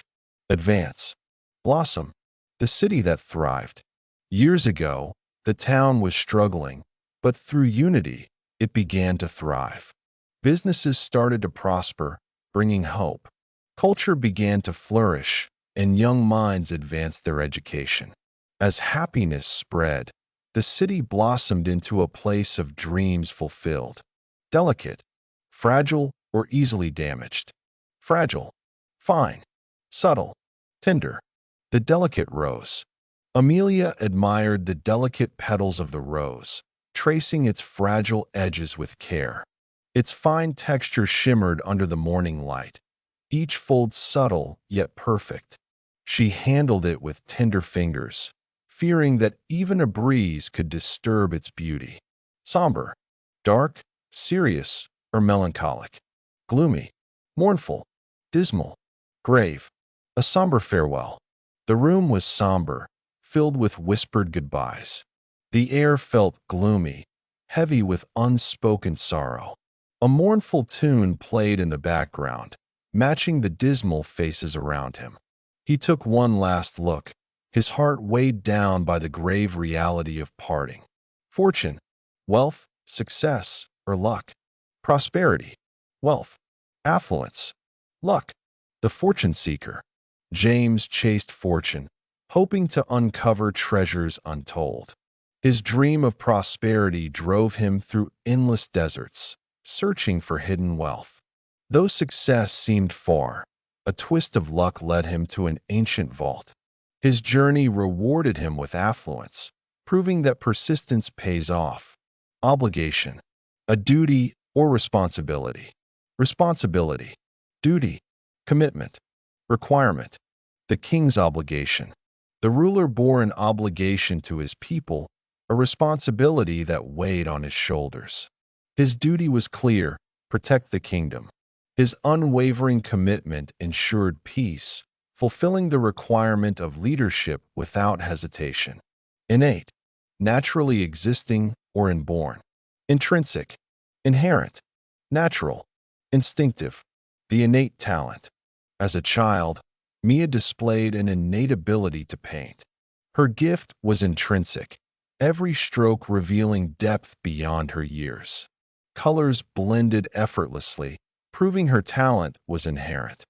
Advance. Blossom. The city that thrived. Years ago, the town was struggling, but through unity, it began to thrive. Businesses started to prosper, bringing hope. Culture began to flourish, and young minds advanced their education. As happiness spread, the city blossomed into a place of dreams fulfilled. Delicate. Fragile or easily damaged. Fragile. Fine. Subtle. Tender. The delicate rose. Amelia admired the delicate petals of the rose, tracing its fragile edges with care. Its fine texture shimmered under the morning light, each fold subtle yet perfect. She handled it with tender fingers, fearing that even a breeze could disturb its beauty. Somber. Dark, serious, or melancholic. Gloomy. Mournful. Dismal. Grave. A somber farewell. The room was somber, filled with whispered goodbyes. The air felt gloomy, heavy with unspoken sorrow. A mournful tune played in the background, matching the dismal faces around him. He took one last look, his heart weighed down by the grave reality of parting. Fortune. Wealth, success, or luck. Prosperity. Wealth. Affluence. Luck. The fortune seeker. James chased fortune, hoping to uncover treasures untold. His dream of prosperity drove him through endless deserts, searching for hidden wealth. Though success seemed far, a twist of luck led him to an ancient vault. His journey rewarded him with affluence, proving that persistence pays off. Obligation. A duty or responsibility. Responsibility. Duty. Commitment. Requirement. The king's obligation. The ruler bore an obligation to his people, a responsibility that weighed on his shoulders. His duty was clear: protect the kingdom. His unwavering commitment ensured peace, fulfilling the requirement of leadership without hesitation. Innate. Naturally existing or inborn. Intrinsic. Inherent. Natural. Instinctive. The innate talent. As a child, Mia displayed an innate ability to paint. Her gift was intrinsic, every stroke revealing depth beyond her years. Colors blended effortlessly, proving her talent was inherent.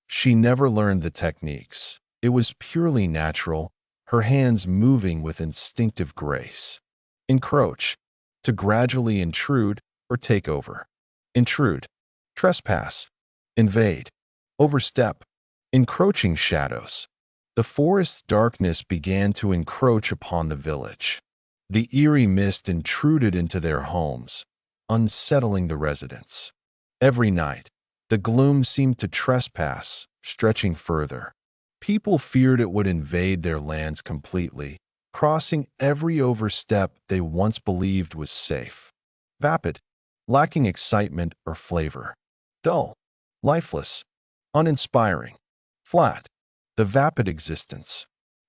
She never learned the techniques. It was purely natural, her hands moving with instinctive grace. Encroach. To gradually intrude or take over. Intrude. Trespass. Invade. Overstep. Encroaching shadows. The forest's darkness began to encroach upon the village. The eerie mist intruded into their homes, unsettling the residents. Every night, the gloom seemed to trespass, stretching further. People feared it would invade their lands completely, crossing every overstep they once believed was safe. Vapid. Lacking excitement or flavor. Dull. Lifeless. Uninspiring. Flat. The vapid existence.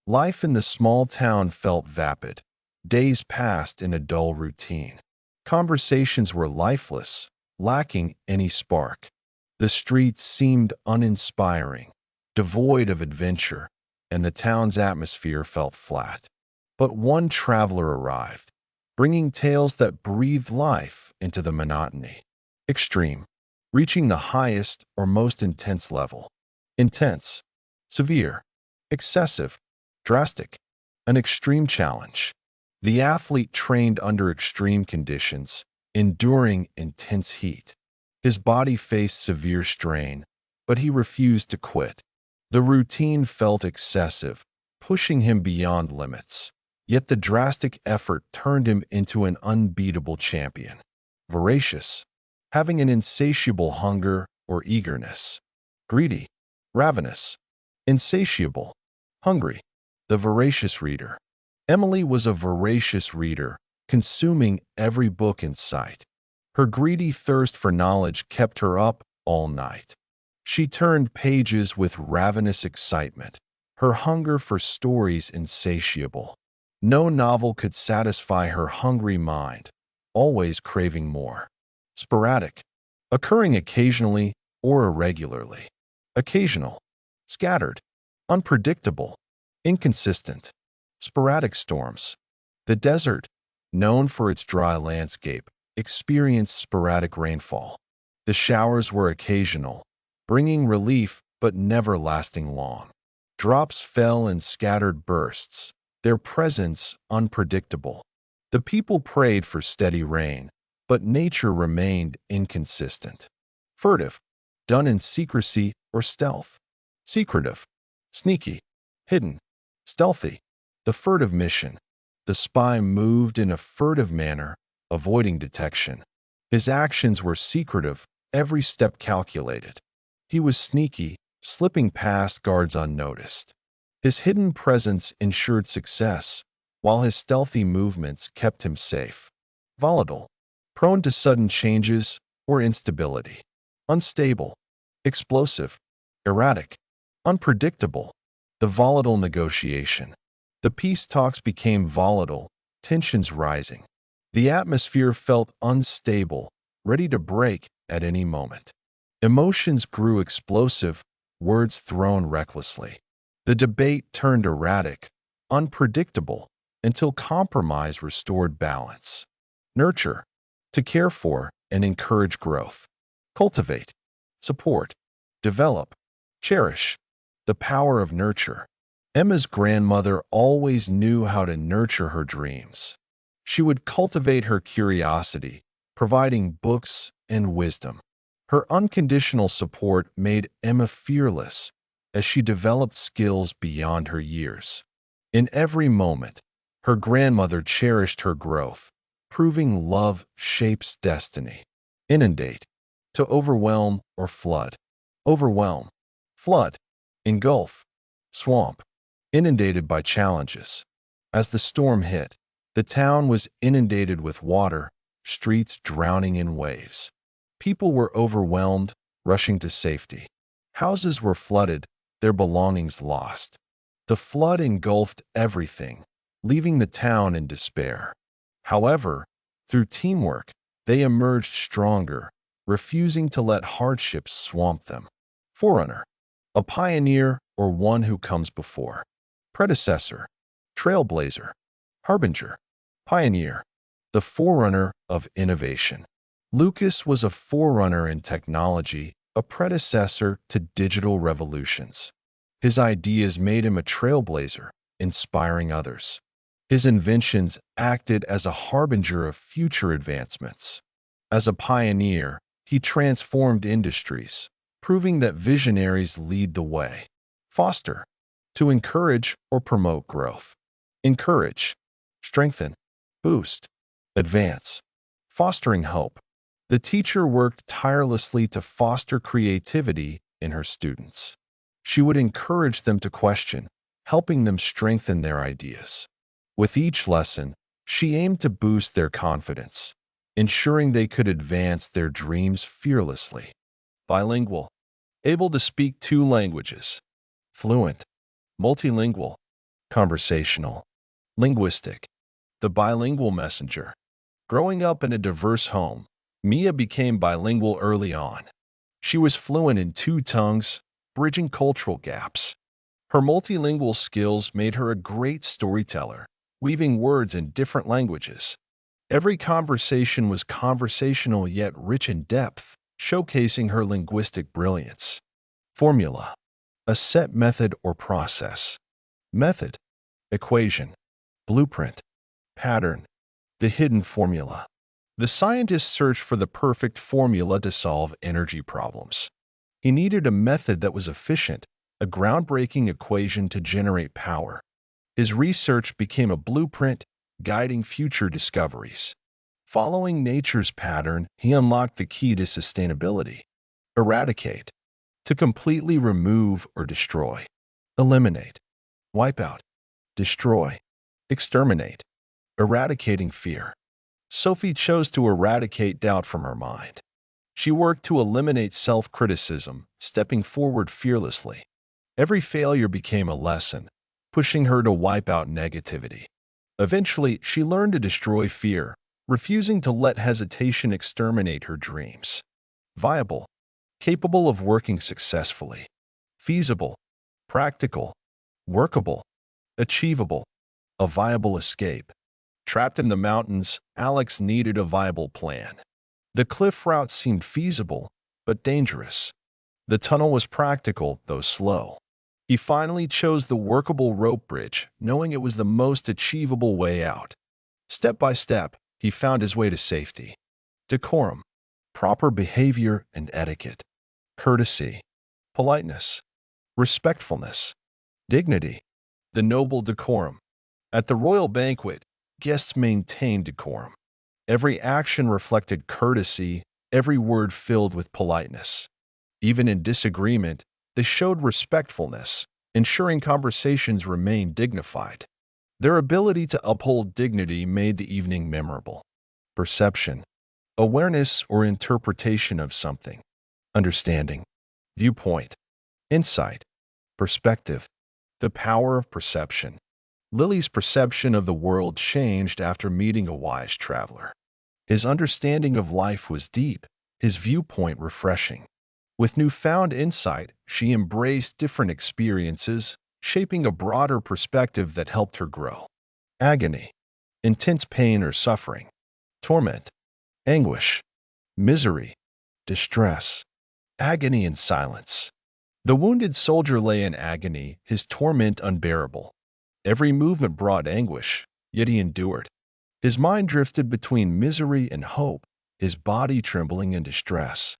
Life in the small town felt vapid. Days passed in a dull routine. Conversations were lifeless, lacking any spark. The streets seemed uninspiring, devoid of adventure, and the town's atmosphere felt flat. But one traveler arrived, bringing tales that breathed life into the monotony. Extreme. Reaching the highest or most intense level. Intense. Severe. Excessive. Drastic. An extreme challenge. The athlete trained under extreme conditions, enduring intense heat. His body faced severe strain, but he refused to quit. The routine felt excessive, pushing him beyond limits. Yet the drastic effort turned him into an unbeatable champion. Voracious. Having an insatiable hunger or eagerness. Greedy. Ravenous. Insatiable. Hungry. The voracious reader. Emily was a voracious reader, consuming every book in sight. Her greedy thirst for knowledge kept her up all night. She turned pages with ravenous excitement, her hunger for stories insatiable. No novel could satisfy her hungry mind, always craving more. Sporadic. Occurring occasionally or irregularly. Occasional. Scattered. Unpredictable. Inconsistent. Sporadic storms. The desert, known for its dry landscape, experienced sporadic rainfall. The showers were occasional, bringing relief but never lasting long. Drops fell in scattered bursts, their presence unpredictable. The people prayed for steady rain, but nature remained inconsistent. Furtive. Done in secrecy or stealth. Secretive. Sneaky. Hidden. Stealthy. The furtive mission. The spy moved in a furtive manner, avoiding detection. His actions were secretive, every step calculated. He was sneaky, slipping past guards unnoticed. His hidden presence ensured success, while his stealthy movements kept him safe. Volatile. Prone to sudden changes or instability. Unstable. Explosive. Erratic. Unpredictable. The volatile negotiation. The peace talks became volatile, tensions rising. The atmosphere felt unstable, ready to break at any moment. Emotions grew explosive, words thrown recklessly. The debate turned erratic, unpredictable, until compromise restored balance. Nurture. To care for and encourage growth. Cultivate. support, develop, cherish. The power of nurture. Emma's grandmother always knew how to nurture her dreams. She would cultivate her curiosity, providing books and wisdom. Her unconditional support made Emma fearless as she developed skills beyond her years. In every moment, her grandmother cherished her growth, proving love shapes destiny. Inundate. To overwhelm or flood. Overwhelm. Flood. Engulf. Swamp. Inundated by challenges. As the storm hit, the town was inundated with water, streets drowning in waves. People were overwhelmed, rushing to safety. Houses were flooded, their belongings lost. The flood engulfed everything, leaving the town in despair. However, through teamwork, they emerged stronger, refusing to let hardships swamp them. Forerunner. A pioneer or one who comes before. Predecessor. Trailblazer. Harbinger. Pioneer. The forerunner of innovation. Lucas was a forerunner in technology, a predecessor to digital revolutions. His ideas made him a trailblazer, inspiring others. His inventions acted as a harbinger of future advancements. As a pioneer, he transformed industries, proving that visionaries lead the way. Foster. To encourage or promote growth. Encourage. Strengthen. Boost. Advance. Fostering hope. The teacher worked tirelessly to foster creativity in her students. She would encourage them to question, helping them strengthen their ideas. With each lesson, she aimed to boost their confidence, ensuring they could advance their dreams fearlessly. Bilingual. Able to speak 2 languages. Fluent. Multilingual. Conversational. Linguistic. The bilingual messenger. Growing up in a diverse home, Mia became bilingual early on. She was fluent in 2 tongues, bridging cultural gaps. Her multilingual skills made her a great storyteller, weaving words in different languages. Every conversation was conversational yet rich in depth, showcasing her linguistic brilliance. Formula. A set method or process. Method. Equation. Blueprint. Pattern. The hidden formula. The scientist searched for the perfect formula to solve energy problems. He needed a method that was efficient, a groundbreaking equation to generate power. His research became a blueprint, guiding future discoveries. Following nature's pattern, he unlocked the key to sustainability. Eradicate. To completely remove or destroy. Eliminate. Wipe out. Destroy. Exterminate. Eradicating fear. Sophie chose to eradicate doubt from her mind. She worked to eliminate self-criticism, stepping forward fearlessly. Every failure became a lesson, pushing her to wipe out negativity. Eventually, she learned to destroy fear, refusing to let hesitation exterminate her dreams. Viable. Capable of working successfully. Feasible. Practical. Workable. Achievable. A viable escape. Trapped in the mountains, Alex needed a viable plan. The cliff route seemed feasible, but dangerous. The tunnel was practical, though slow. He finally chose the workable rope bridge, knowing it was the most achievable way out. Step by step, he found his way to safety. Decorum. Proper behavior and etiquette. Courtesy. Politeness. Respectfulness. Dignity. The noble decorum. At the royal banquet, guests maintained decorum. Every action reflected courtesy, every word filled with politeness. Even in disagreement, they showed respectfulness, ensuring conversations remained dignified. Their ability to uphold dignity made the evening memorable. Perception. Awareness or interpretation of something. Understanding. Viewpoint. Insight. Perspective. The power of perception. Lily's perception of the world changed after meeting a wise traveler. His understanding of life was deep, his viewpoint refreshing. With newfound insight, she embraced different experiences, shaping a broader perspective that helped her grow. Agony. Intense pain or suffering. Torment. Anguish. Misery. Distress. Agony and silence. The wounded soldier lay in agony, his torment unbearable. Every movement brought anguish, yet he endured. His mind drifted between misery and hope, his body trembling in distress.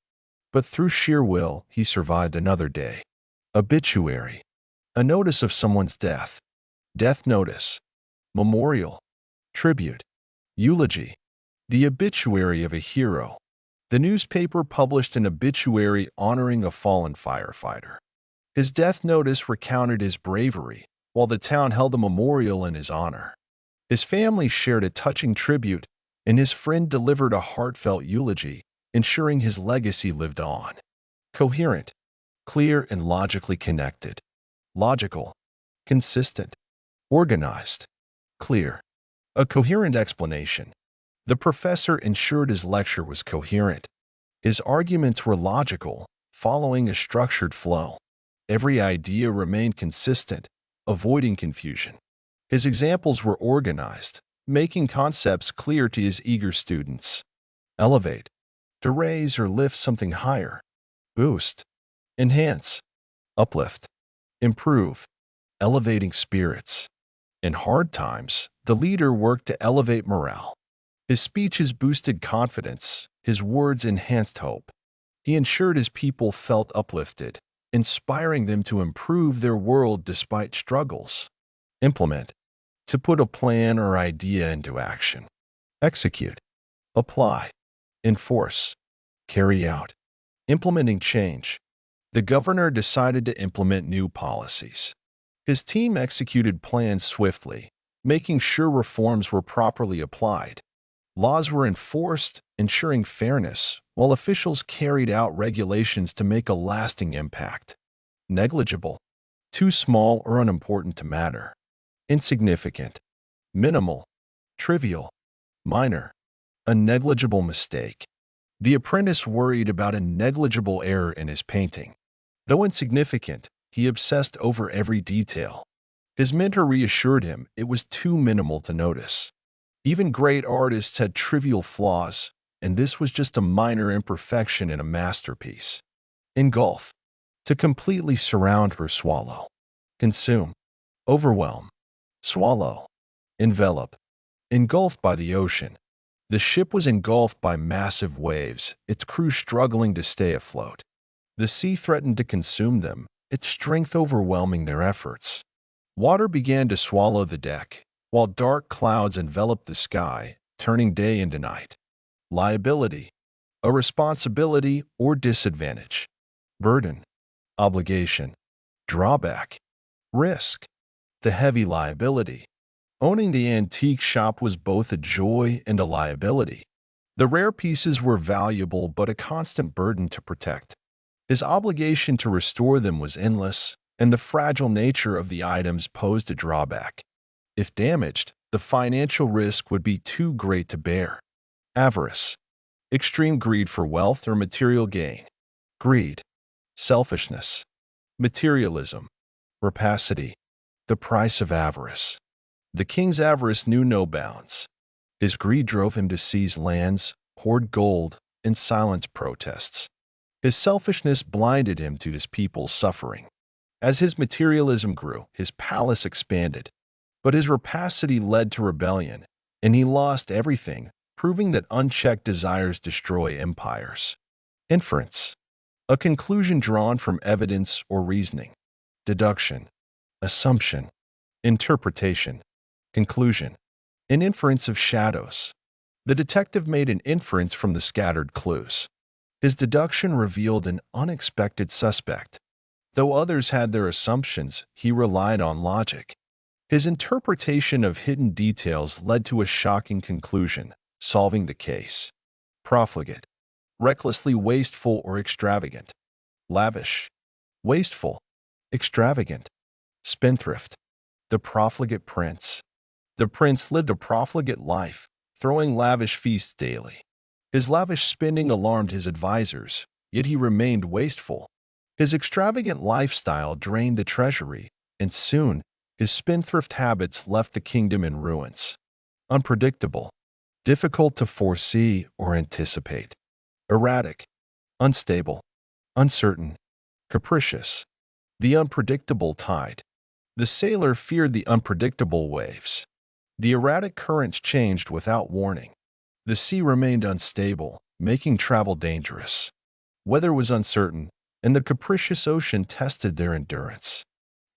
But through sheer will, he survived another day. Obituary. A notice of someone's death. Death notice. Memorial. Tribute. Eulogy. The obituary of a hero. The newspaper published an obituary honoring a fallen firefighter. His death notice recounted his bravery, while the town held a memorial in his honor. His family shared a touching tribute, and his friend delivered a heartfelt eulogy, ensuring his legacy lived on. Coherent. Clear and logically connected. Logical. Consistent. Organized. Clear. A coherent explanation. The professor ensured his lecture was coherent. His arguments were logical, following a structured flow. Every idea remained consistent, avoiding confusion. His examples were organized, making concepts clear to his eager students. Elevate. To raise or lift something higher. Boost. Enhance. Uplift. Improve. Elevating spirits. In hard times, the leader worked to elevate morale. His speeches boosted confidence, his words enhanced hope. He ensured his people felt uplifted, inspiring them to improve their world despite struggles. Implement. To put a plan or idea into action. Execute. Apply. Enforce. Carry out. Implementing change. The governor decided to implement new policies. His team executed plans swiftly, making sure reforms were properly applied. Laws were enforced, ensuring fairness, while officials carried out regulations to make a lasting impact. Negligible. Too small or unimportant to matter. Insignificant. Minimal. Trivial. Minor. A negligible mistake. The apprentice worried about a negligible error in his painting. Though insignificant, he obsessed over every detail. His mentor reassured him it was too minimal to notice. Even great artists had trivial flaws, and this was just a minor imperfection in a masterpiece. Engulf. To completely surround or swallow. Consume. Overwhelm. Swallow. Envelop. Engulfed by the ocean. The ship was engulfed by massive waves, its crew struggling to stay afloat. The sea threatened to consume them, its strength overwhelming their efforts. Water began to swallow the deck, while dark clouds enveloped the sky, turning day into night. Liability. A responsibility or disadvantage. Burden. Obligation. Drawback. Risk. The heavy liability. Owning the antique shop was both a joy and a liability. The rare pieces were valuable but a constant burden to protect. His obligation to restore them was endless, and the fragile nature of the items posed a drawback. If damaged, the financial risk would be too great to bear. Avarice. Extreme greed for wealth or material gain. Greed. Selfishness. Materialism. Rapacity. The price of avarice. The king's avarice knew no bounds. His greed drove him to seize lands, hoard gold, and silence protests. His selfishness blinded him to his people's suffering. As his materialism grew, his palace expanded. But his rapacity led to rebellion, and he lost everything, proving that unchecked desires destroy empires. Inference. A conclusion drawn from evidence or reasoning. Deduction. Assumption. Interpretation. Conclusion. An inference of shadows. The detective made an inference from the scattered clues. His deduction revealed an unexpected suspect. Though others had their assumptions, he relied on logic. His interpretation of hidden details led to a shocking conclusion, solving the case. Profligate. Recklessly wasteful or extravagant. Lavish. Wasteful. Extravagant. Spendthrift. The profligate prince. The prince lived a profligate life, throwing lavish feasts daily. His lavish spending alarmed his advisors, yet he remained wasteful. His extravagant lifestyle drained the treasury, and soon, his spendthrift habits left the kingdom in ruins. Unpredictable. Difficult to foresee or anticipate. Erratic. Unstable. uncertain, capricious, the unpredictable tide. The sailor feared the unpredictable waves. The erratic currents changed without warning. The sea remained unstable, making travel dangerous. Weather was uncertain, and the capricious ocean tested their endurance.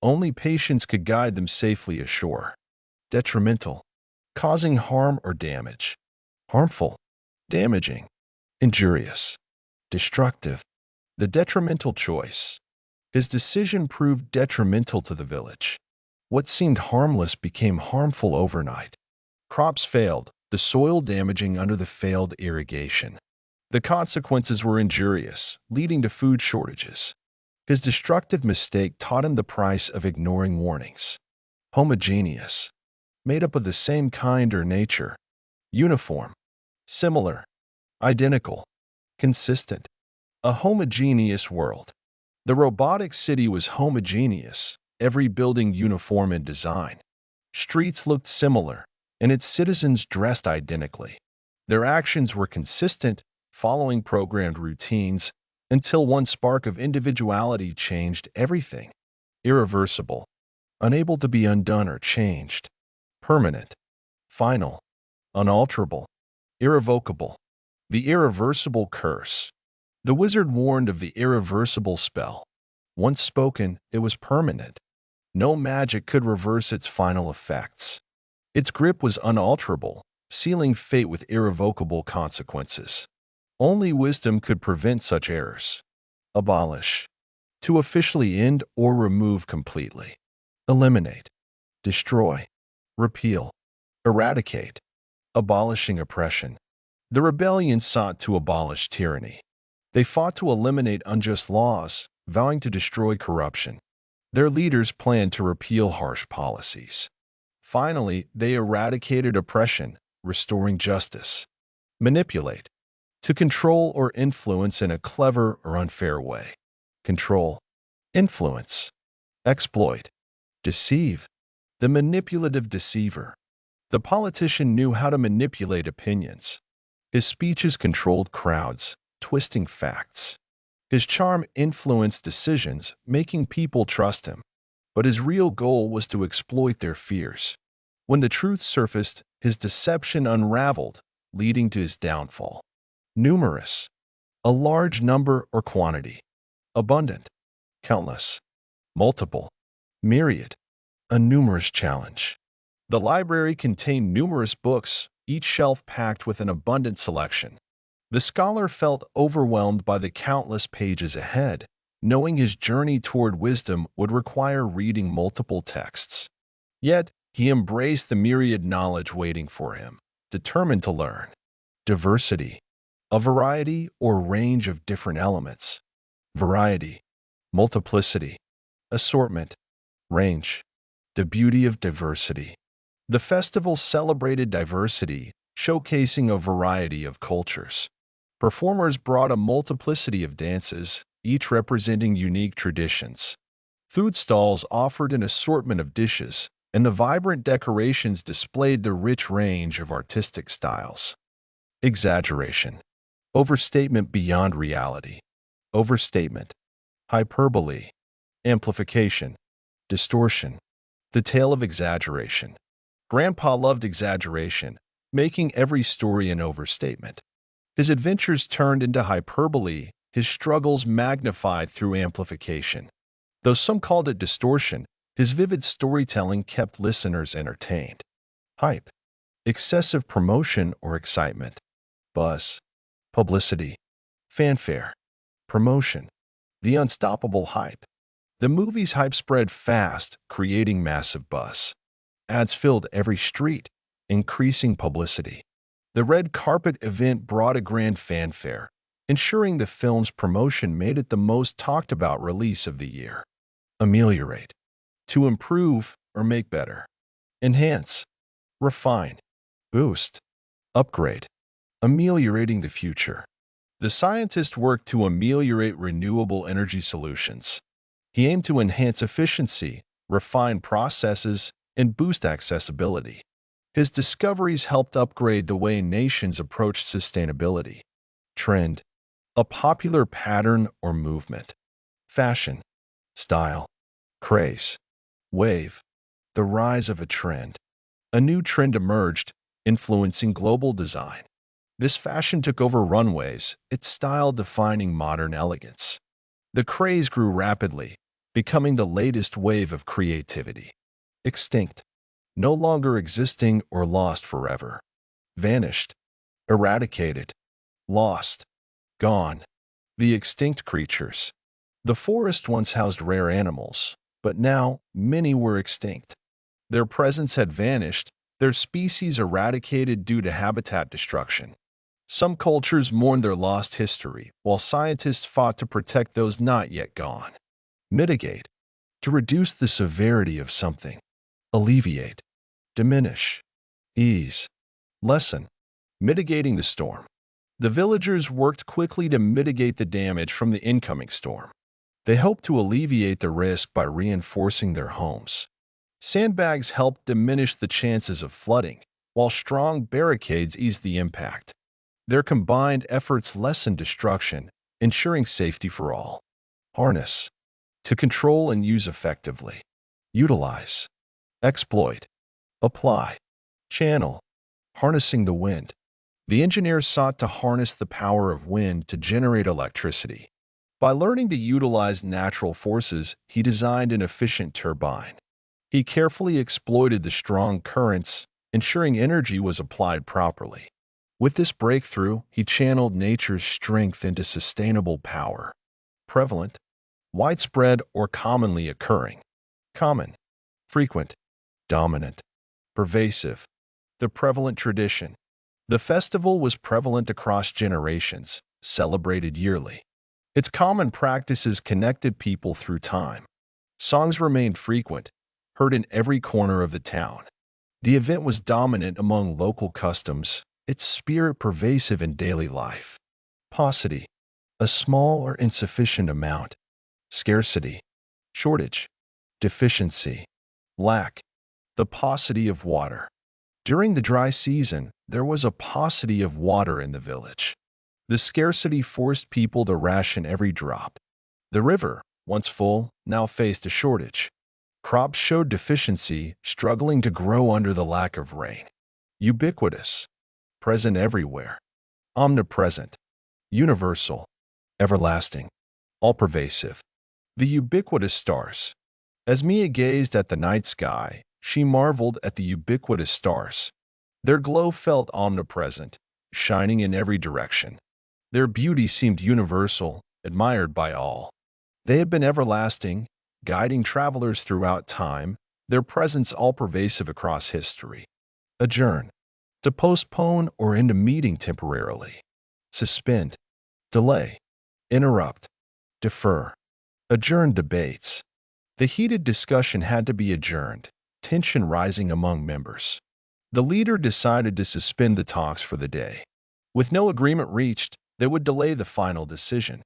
Only patience could guide them safely ashore. Detrimental, causing harm or damage. Harmful, damaging, injurious, destructive. The detrimental choice. His decision proved detrimental to the village. What seemed harmless became harmful overnight. Crops failed, the soil damaging under the failed irrigation. The consequences were injurious, leading to food shortages. His destructive mistake taught him the price of ignoring warnings. Homogeneous, made up of the same kind or nature. Uniform, similar, identical, consistent. A homogeneous world. The robotic city was homogeneous, every building uniform in design. Streets looked similar, and its citizens dressed identically. Their actions were consistent, following programmed routines, until one spark of individuality changed everything. Irreversible, unable to be undone or changed. Permanent, final, unalterable, irrevocable. The irreversible curse. The wizard warned of the irreversible spell. Once spoken, it was permanent. No magic could reverse its final effects. Its grip was unalterable, sealing fate with irrevocable consequences. Only wisdom could prevent such errors. Abolish. To officially end or remove completely. Eliminate. Destroy. Repeal. Eradicate. Abolishing oppression. The rebellion sought to abolish tyranny. They fought to eliminate unjust laws, vowing to destroy corruption. Their leaders planned to repeal harsh policies. Finally, they eradicated oppression, restoring justice. Manipulate. To control or influence in a clever or unfair way. Control. Influence. Exploit. Deceive. The manipulative deceiver. The politician knew how to manipulate opinions. His speeches controlled crowds, twisting facts. His charm influenced decisions, making people trust him. But his real goal was to exploit their fears. When the truth surfaced, his deception unraveled, leading to his downfall. Numerous. A large number or quantity. Abundant. Countless. Multiple. Myriad. A numerous challenge. The library contained numerous books, each shelf packed with an abundant selection. The scholar felt overwhelmed by the countless pages ahead, knowing his journey toward wisdom would require reading multiple texts. Yet, he embraced the myriad knowledge waiting for him, determined to learn. Diversity. A variety or range of different elements. Variety. Multiplicity. Assortment. Range. The beauty of diversity. The festival celebrated diversity, showcasing a variety of cultures. Performers brought a multiplicity of dances, each representing unique traditions. Food stalls offered an assortment of dishes, and the vibrant decorations displayed the rich range of artistic styles. Exaggeration. Overstatement beyond reality. Overstatement. Hyperbole. Amplification. Distortion. The tale of exaggeration. Grandpa loved exaggeration, making every story an overstatement. His adventures turned into hyperbole, his struggles magnified through amplification. Though some called it distortion, his vivid storytelling kept listeners entertained. Hype. Excessive promotion or excitement. Buzz. Publicity. Fanfare. Promotion. The unstoppable hype. The movie's hype spread fast, creating massive buzz. Ads filled every street, increasing publicity. The red carpet event brought a grand fanfare, ensuring the film's promotion made it the most talked about release of the year. Ameliorate. To improve or make better. Enhance. Refine. Boost. Upgrade. Ameliorating the future. The scientist worked to ameliorate renewable energy solutions. He aimed to enhance efficiency, refine processes, and boost accessibility. His discoveries helped upgrade the way nations approached sustainability. Trend. a popular pattern or movement. Fashion, style, craze, wave, the rise of a trend. A new trend emerged, influencing global design. This fashion took over runways, its style defining modern elegance. The craze grew rapidly, becoming the latest wave of creativity. Extinct, no longer existing or lost forever. Vanished, eradicated, lost, gone. The extinct creatures. The forest once housed rare animals, but now many were extinct. Their presence had vanished, their species eradicated due to habitat destruction. Some cultures mourned their lost history, while scientists fought to protect those not yet gone. Mitigate, to reduce the severity of something. Alleviate, diminish, ease, lessen, mitigating the storm. The villagers worked quickly to mitigate the damage from the incoming storm. They hoped to alleviate the risk by reinforcing their homes. Sandbags helped diminish the chances of flooding, while strong barricades eased the impact. Their combined efforts lessened destruction, ensuring safety for all. Harness, to control and use effectively. Utilize, exploit, apply, channel, harnessing the wind. The engineers sought to harness the power of wind to generate electricity. By learning to utilize natural forces, he designed an efficient turbine. He carefully exploited the strong currents, ensuring energy was applied properly. With this breakthrough, he channeled nature's strength into sustainable power. Prevalent, widespread or commonly occurring. Common, frequent, dominant, pervasive. The prevalent tradition. The festival was prevalent across generations, celebrated yearly. Its common practices connected people through time. Songs remained frequent, heard in every corner of the town. The event was dominant among local customs, its spirit pervasive in daily life. Paucity, a small or insufficient amount. Scarcity, shortage, deficiency, lack, the paucity of water. During the dry season, there was a paucity of water in the village. The scarcity forced people to ration every drop. The river, once full, now faced a shortage. Crops showed deficiency, struggling to grow under the lack of rain. Ubiquitous, present everywhere. Omnipresent, universal, everlasting, all-pervasive. The ubiquitous stars. As Mia gazed at the night sky, she marveled at the ubiquitous stars. Their glow felt omnipresent, shining in every direction. Their beauty seemed universal, admired by all. They had been everlasting, guiding travelers throughout time, their presence all-pervasive across history. Adjourn, to postpone or end a meeting temporarily. Suspend, delay, interrupt, defer. Adjourn debates. The heated discussion had to be adjourned, tension rising among members. The leader decided to suspend the talks for the day. With no agreement reached, they would delay the final decision.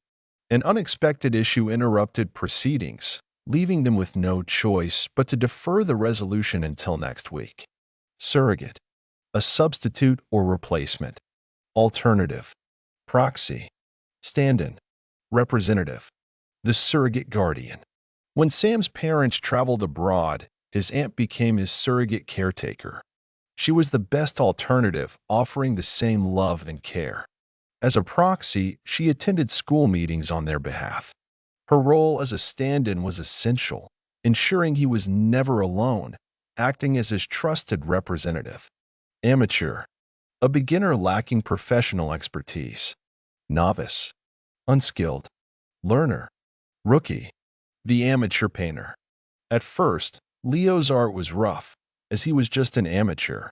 An unexpected issue interrupted proceedings, leaving them with no choice but to defer the resolution until next week. Surrogate, a substitute or replacement. Alternative, proxy, stand-in, representative. The surrogate guardian. When Sam's parents traveled abroad, his aunt became his surrogate caretaker. She was the best alternative, offering the same love and care. As a proxy, she attended school meetings on their behalf. Her role as a stand-in was essential, ensuring he was never alone, acting as his trusted representative. Amateur, a beginner lacking professional expertise. Novice, unskilled. Learner, rookie, the amateur painter. At first, Leo's art was rough, as he was just an amateur.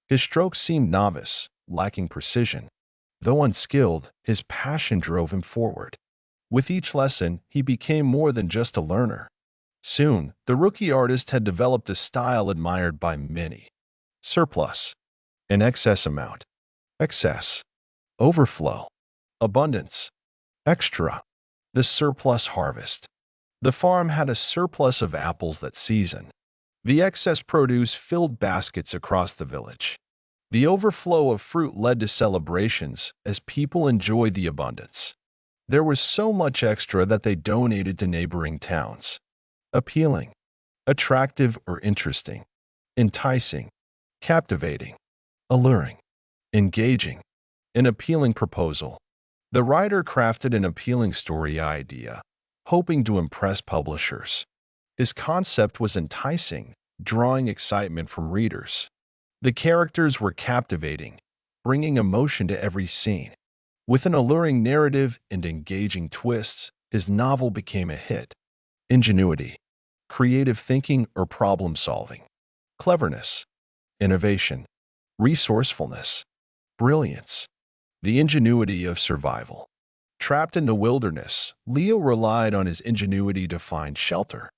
His strokes seemed novice, lacking precision. Though unskilled, his passion drove him forward. With each lesson, he became more than just a learner. Soon, the rookie artist had developed a style admired by many. Surplus, an excess amount. Excess, overflow, abundance, extra, the surplus harvest. The farm had a surplus of apples that season. The excess produce filled baskets across the village. The overflow of fruit led to celebrations as people enjoyed the abundance. There was so much extra that they donated to neighboring towns. Appealing, attractive or interesting, enticing, captivating, alluring, engaging, an appealing proposal. The writer crafted an appealing story idea, hoping to impress publishers. His concept was enticing, drawing excitement from readers. The characters were captivating, bringing emotion to every scene. With an alluring narrative and engaging twists, his novel became a hit. Ingenuity, creative thinking or problem solving. Cleverness, innovation, resourcefulness, brilliance. The ingenuity of survival. Trapped in the wilderness, Leo relied on his ingenuity to find shelter.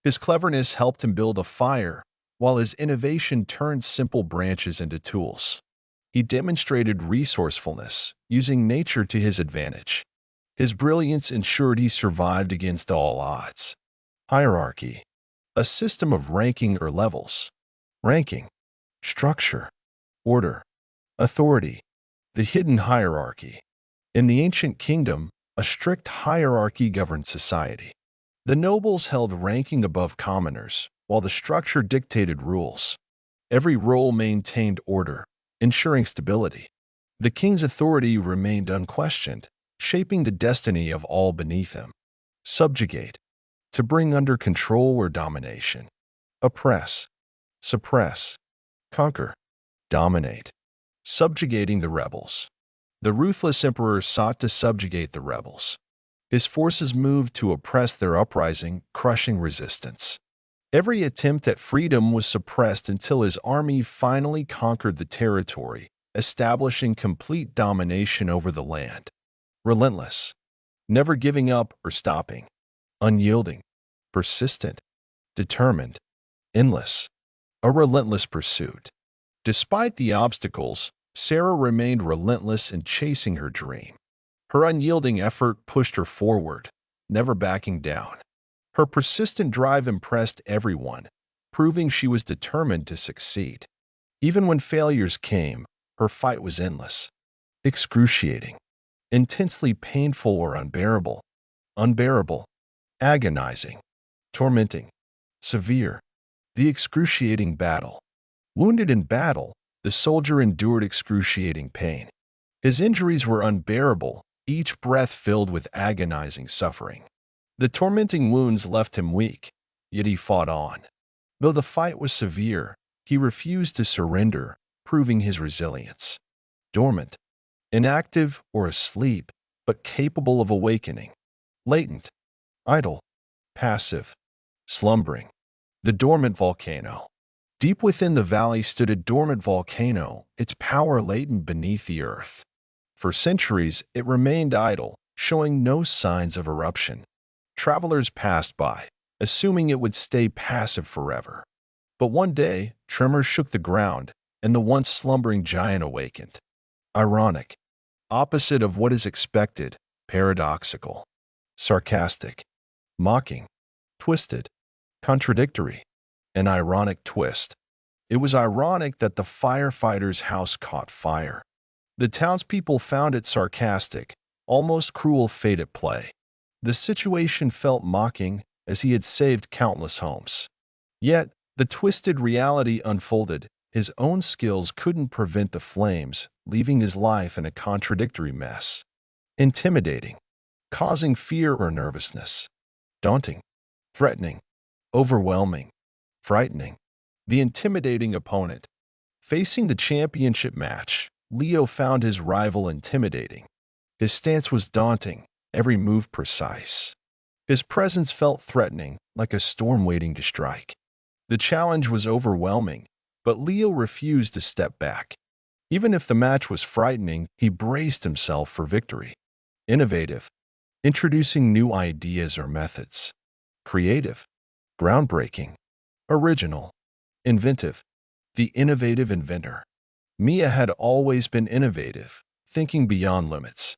His cleverness helped him build a fire, while his innovation turned simple branches into tools. He demonstrated resourcefulness, using nature to his advantage. His brilliance ensured he survived against all odds. Hierarchy, a system of ranking or levels. Ranking, structure, order, authority. The hidden hierarchy. In the ancient kingdom, a strict hierarchy governed society. The nobles held ranking above commoners, while the structure dictated rules. Every role maintained order, ensuring stability. The king's authority remained unquestioned, shaping the destiny of all beneath him. Subjugate, to bring under control or domination. Oppress, suppress, conquer, dominate. Subjugating the rebels. The ruthless emperor sought to subjugate the rebels. His forces moved to oppress their uprising, crushing resistance. Every attempt at freedom was suppressed until his army finally conquered the territory, establishing complete domination over the land. Relentless, never giving up or stopping. Unyielding, persistent, determined, endless. A relentless pursuit. Despite the obstacles, Sarah remained relentless in chasing her dream. Her unyielding effort pushed her forward, never backing down. Her persistent drive impressed everyone, proving she was determined to succeed. Even when failures came, her fight was endless. Excruciating, intensely painful or unbearable. Unbearable, agonizing, tormenting, severe. The excruciating battle. Wounded in battle, the soldier endured excruciating pain. His injuries were unbearable, each breath filled with agonizing suffering. The tormenting wounds left him weak, yet he fought on. Though the fight was severe, he refused to surrender, proving his resilience. Dormant, inactive or asleep, but capable of awakening. Latent, idle, passive, slumbering. The dormant volcano. Deep within the valley stood a dormant volcano, its power latent beneath the earth. For centuries, it remained idle, showing no signs of eruption. Travelers passed by, assuming it would stay passive forever. But one day, tremors shook the ground, and the once slumbering giant awakened. Ironic, opposite of what is expected, paradoxical, sarcastic, mocking, twisted, contradictory. An ironic twist. It was ironic that the firefighter's house caught fire. The townspeople found it sarcastic, almost cruel fate at play. The situation felt mocking, as he had saved countless homes. Yet, the twisted reality unfolded. His own skills couldn't prevent the flames, leaving his life in a contradictory mess. Intimidating, causing fear or nervousness. Daunting, threatening, overwhelming. Frightening. The intimidating opponent. Facing the championship match, Leo found his rival intimidating. His stance was daunting, every move precise. His presence felt threatening, like a storm waiting to strike. The challenge was overwhelming, but Leo refused to step back. Even if the match was frightening, he braced himself for victory. Innovative. Introducing new ideas or methods. Creative. Groundbreaking. Original, inventive, the innovative inventor. Mia had always been innovative, thinking beyond limits.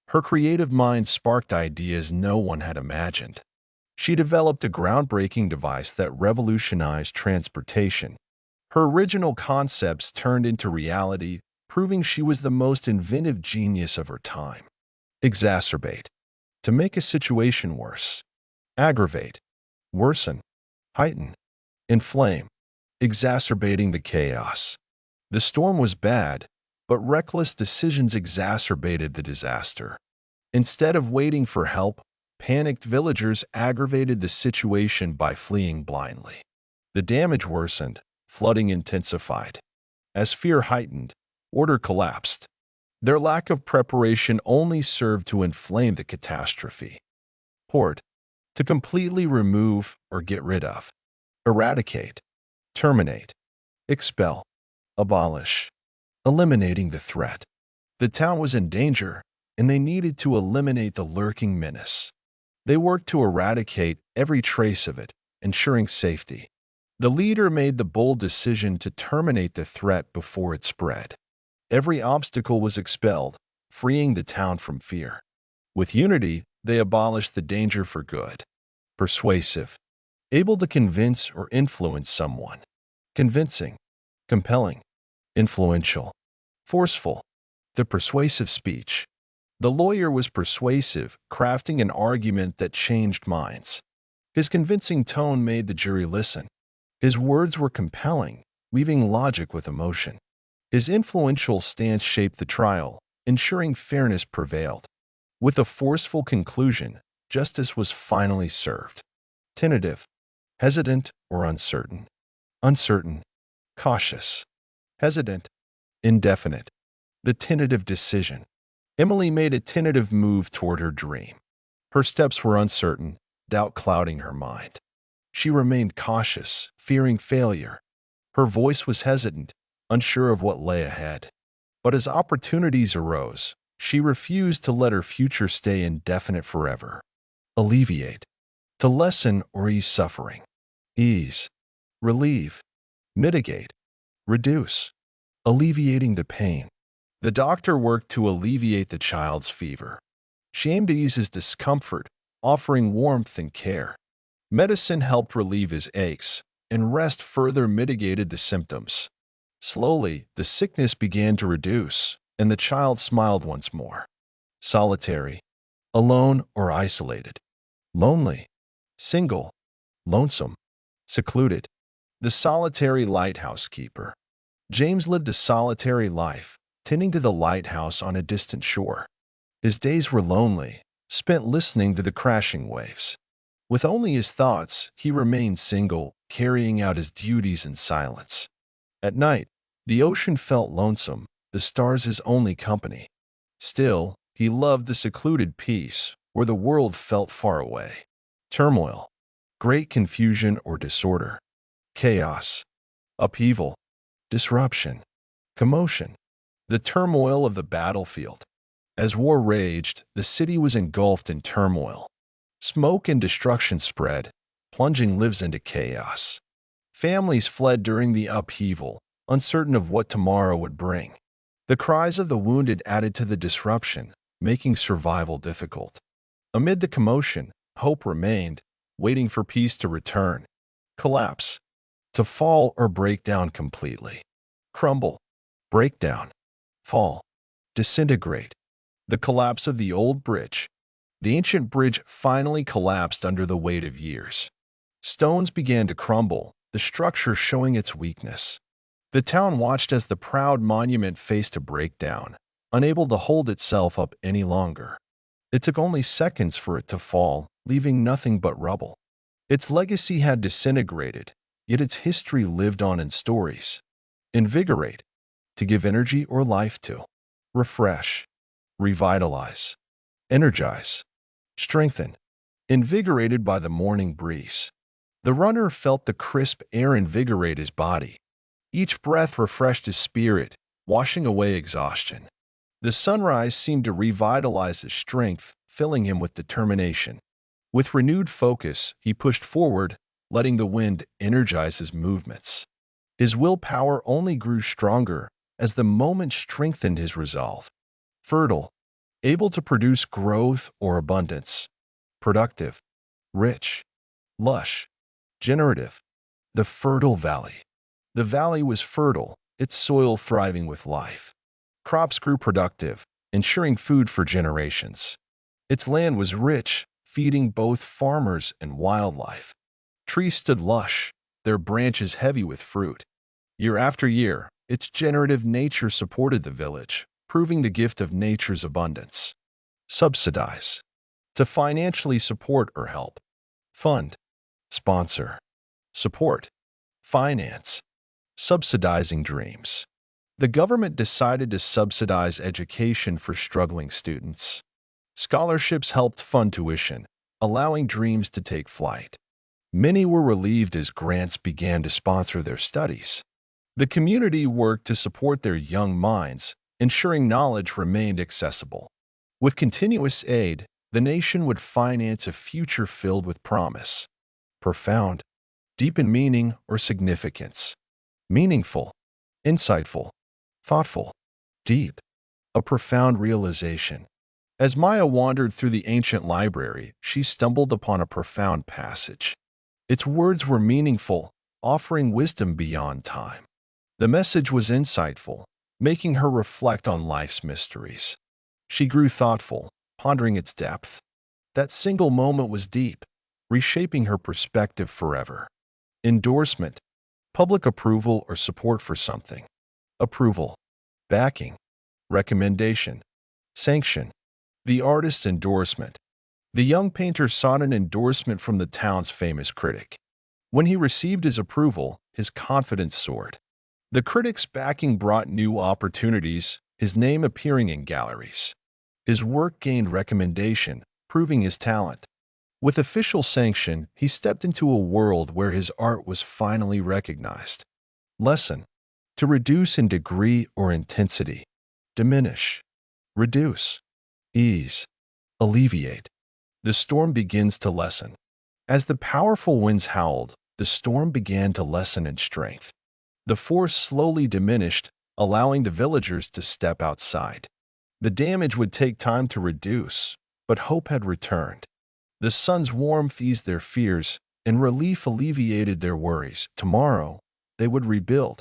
Her creative mind sparked ideas no one had imagined. She developed a groundbreaking device that revolutionized transportation. Her original concepts turned into reality, proving she was the most inventive genius of her time. Exacerbate, to make a situation worse, aggravate, worsen, heighten, inflame, exacerbating the chaos. The storm was bad, but reckless decisions exacerbated the disaster. Instead of waiting for help, panicked villagers aggravated the situation by fleeing blindly. The damage worsened, flooding intensified. As fear heightened, order collapsed. Their lack of preparation only served to inflame the catastrophe. Port, to completely remove or get rid of. Eradicate, terminate, expel, abolish, eliminating the threat. The town was in danger, and they needed to eliminate the lurking menace. They worked to eradicate every trace of it, ensuring safety. The leader made the bold decision to terminate the threat before it spread. Every obstacle was expelled, freeing the town from fear. With unity, they abolished the danger for good. Persuasive, able to convince or influence someone. Convincing, compelling, influential, forceful. The persuasive speech. The lawyer was persuasive, crafting an argument that changed minds. His convincing tone made the jury listen. His words were compelling, weaving logic with emotion. His influential stance shaped the trial, ensuring fairness prevailed. With a forceful conclusion, justice was finally served. Tentative, hesitant or uncertain. Uncertain, cautious. Hesitant, indefinite. The tentative decision. Emily made a tentative move toward her dream. Her steps were uncertain, doubt clouding her mind. She remained cautious, fearing failure. Her voice was hesitant, unsure of what lay ahead. But as opportunities arose, she refused to let her future stay indefinite forever. Alleviate, to lessen or ease suffering. Ease, relieve, mitigate, reduce, alleviating the pain. The doctor worked to alleviate the child's fever. She aimed to ease his discomfort, offering warmth and care. Medicine helped relieve his aches, and rest further mitigated the symptoms. Slowly, the sickness began to reduce, and the child smiled once more. Solitary, alone or isolated. Lonely, single, lonesome, secluded. The solitary lighthouse keeper. James lived a solitary life, tending to the lighthouse on a distant shore. His days were lonely, spent listening to the crashing waves. With only his thoughts, he remained single, carrying out his duties in silence. At night, the ocean felt lonesome, the stars his only company. Still, he loved the secluded peace, where the world felt far away. Turmoil, great confusion or disorder. Chaos, upheaval, disruption, commotion. The turmoil of the battlefield. As war raged, the city was engulfed in turmoil. Smoke and destruction spread, plunging lives into chaos. Families fled during the upheaval, uncertain of what tomorrow would bring. The cries of the wounded added to the disruption, making survival difficult. Amid the commotion, hope remained, waiting for peace to return. Collapse, to fall or break down completely. Crumble, break down. Fall, disintegrate. The collapse of the old bridge. The ancient bridge finally collapsed under the weight of years. Stones began to crumble, the structure showing its weakness. The town watched as the proud monument faced a breakdown, unable to hold itself up any longer. It took only seconds for it to fall, leaving nothing but rubble. Its legacy had disintegrated, yet its history lived on in stories. Invigorate, to give energy or life to. Refresh, revitalize, energize, strengthen. Invigorated by the morning breeze. The runner felt the crisp air invigorate his body. Each breath refreshed his spirit, washing away exhaustion. The sunrise seemed to revitalize his strength, filling him with determination. With renewed focus, he pushed forward, letting the wind energize his movements. His willpower only grew stronger as the moment strengthened his resolve. Fertile, able to produce growth or abundance. Productive, rich, lush, generative. The fertile valley. The valley was fertile, its soil thriving with life. Crops grew productive, ensuring food for generations. Its land was rich, feeding both farmers and wildlife. Trees stood lush, their branches heavy with fruit. Year after year, its generative nature supported the village, proving the gift of nature's abundance. Subsidize. To financially support or help. Fund. Sponsor. Support. Finance. Subsidizing dreams. The government decided to subsidize education for struggling students. Scholarships helped fund tuition, allowing dreams to take flight. Many were relieved as grants began to sponsor their studies. The community worked to support their young minds, ensuring knowledge remained accessible. With continuous aid, the nation would finance a future filled with promise. Profound, deep in meaning or significance. Meaningful, insightful, thoughtful, deep. A profound realization. As Maya wandered through the ancient library, she stumbled upon a profound passage. Its words were meaningful, offering wisdom beyond time. The message was insightful, making her reflect on life's mysteries. She grew thoughtful, pondering its depth. That single moment was deep, reshaping her perspective forever. Endorsement. Public approval or support for something. Approval. Backing. Recommendation. Sanction. The artist's endorsement. The young painter sought an endorsement from the town's famous critic. When he received his approval, his confidence soared. The critic's backing brought new opportunities, his name appearing in galleries. His work gained recommendation, proving his talent. With official sanction, he stepped into a world where his art was finally recognized. Lesson. To reduce in degree or intensity. Diminish. Reduce. Ease. Alleviate. The storm begins to lessen. As the powerful winds howled, the storm began to lessen in strength. The force slowly diminished, allowing the villagers to step outside. The damage would take time to reduce, but hope had returned. The sun's warmth eased their fears, and relief alleviated their worries. Tomorrow, they would rebuild.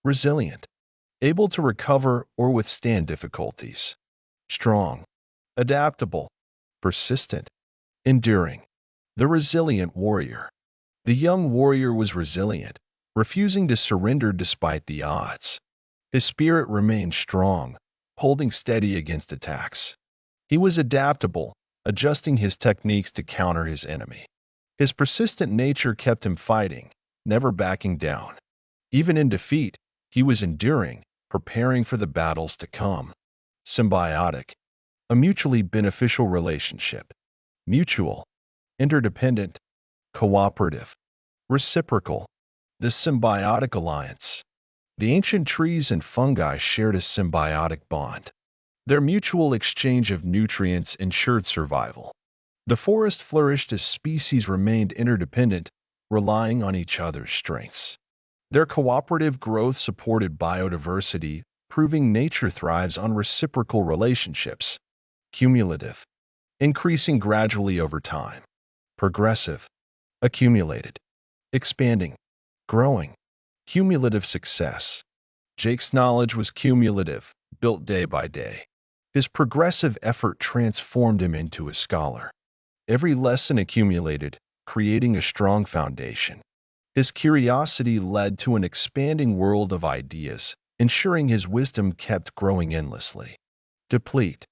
Resilient. Able to recover or withstand difficulties. Strong. Adaptable. Persistent. Enduring. The resilient warrior. The young warrior was resilient, refusing to surrender despite the odds. His spirit remained strong, holding steady against attacks. He was adaptable, adjusting his techniques to counter his enemy. His persistent nature kept him fighting, never backing down. Even in defeat, he was enduring, preparing for the battles to come. Symbiotic. A mutually beneficial relationship. Mutual. Interdependent. Cooperative. Reciprocal. The symbiotic alliance. The ancient trees and fungi shared a symbiotic bond. Their mutual exchange of nutrients ensured survival. The forest flourished as species remained interdependent, relying on each other's strengths. Their cooperative growth supported biodiversity, proving nature thrives on reciprocal relationships. Cumulative. Increasing gradually over time. Progressive. Accumulated. Expanding. Growing. Cumulative success. Jake's knowledge was cumulative, built day by day. His progressive effort transformed him into a scholar. Every lesson accumulated, creating a strong foundation. His curiosity led to an expanding world of ideas, ensuring his wisdom kept growing endlessly. Deplete.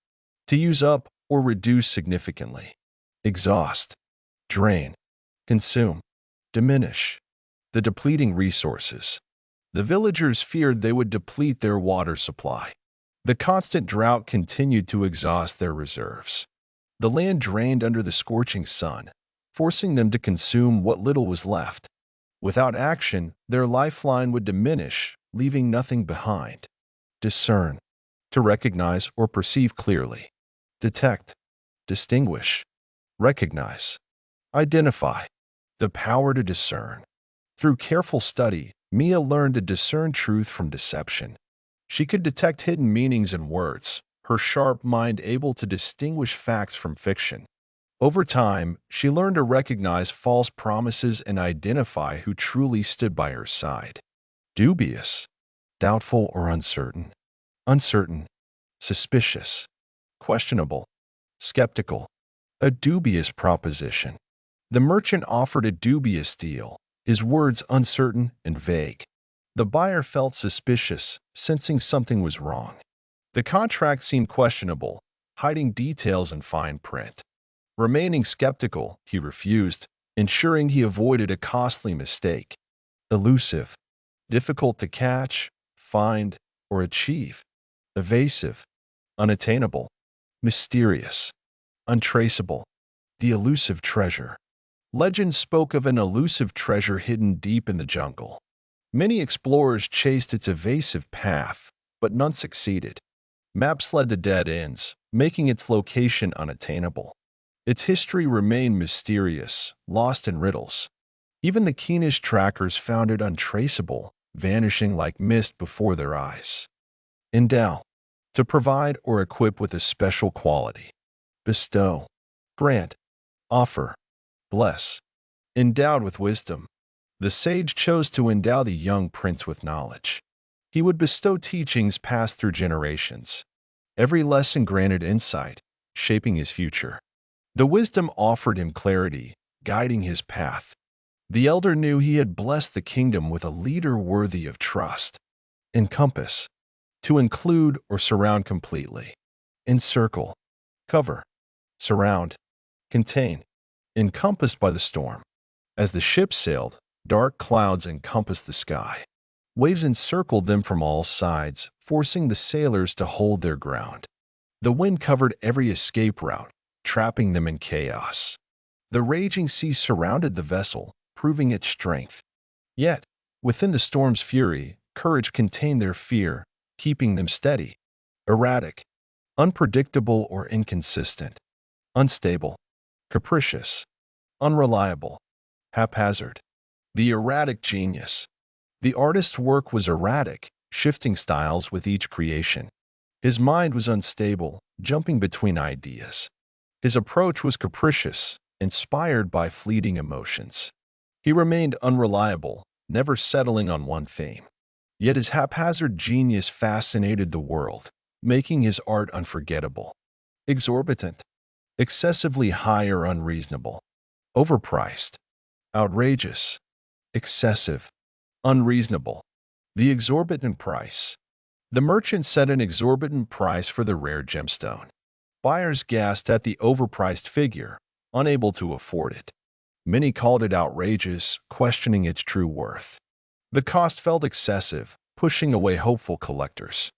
To use up or reduce significantly. Exhaust. Drain. Consume. Diminish. The depleting resources. The villagers feared they would deplete their water supply. The constant drought continued to exhaust their reserves. The land drained under the scorching sun, forcing them to consume what little was left. Without action, their lifeline would diminish, leaving nothing behind. Discern. To recognize or perceive clearly. Detect. Distinguish. Recognize. Identify. The power to discern. Through careful study, Mia learned to discern truth from deception. She could detect hidden meanings in words, her sharp mind able to distinguish facts from fiction. Over time, she learned to recognize false promises and identify who truly stood by her side. Dubious. Doubtful or uncertain. Uncertain. Suspicious. Questionable. Skeptical. A dubious proposition. The merchant offered a dubious deal, his words uncertain and vague. The buyer felt suspicious, sensing something was wrong. The contract seemed questionable, hiding details in fine print. Remaining skeptical, he refused, ensuring he avoided a costly mistake. Elusive. Difficult to catch, find, or achieve. Evasive. Unattainable. Mysterious. Untraceable. The elusive treasure. Legend spoke of an elusive treasure hidden deep in the jungle. Many explorers chased its evasive path, but none succeeded. Maps led to dead ends, making its location unattainable. Its history remained mysterious, lost in riddles. Even the keenest trackers found it untraceable, vanishing like mist before their eyes. Endow. To provide or equip with a special quality. Bestow. Grant. Offer. Bless. Endowed with wisdom. The sage chose to endow the young prince with knowledge. He would bestow teachings passed through generations. Every lesson granted insight, shaping his future. The wisdom offered him clarity, guiding his path. The elder knew he had blessed the kingdom with a leader worthy of trust. Encompass. To include or surround completely. Encircle. Cover. Surround. Contain. Encompassed by the storm. As the ship sailed, dark clouds encompassed the sky. Waves encircled them from all sides, forcing the sailors to hold their ground. The wind covered every escape route, trapping them in chaos. The raging sea surrounded the vessel, proving its strength. Yet, within the storm's fury, courage contained their fear, keeping them steady. Erratic. Unpredictable or inconsistent. Unstable. Capricious. Unreliable. Haphazard. The erratic genius. The artist's work was erratic, shifting styles with each creation. His mind was unstable, jumping between ideas. His approach was capricious, inspired by fleeting emotions. He remained unreliable, never settling on one theme. Yet his haphazard genius fascinated the world, making his art unforgettable. Exorbitant. Excessively high or unreasonable. Overpriced. Outrageous. Excessive. Unreasonable. The exorbitant price. The merchant set an exorbitant price for the rare gemstone. Buyers gasped at the overpriced figure, unable to afford it. Many called it outrageous, questioning its true worth. The cost felt excessive, pushing away hopeful collectors.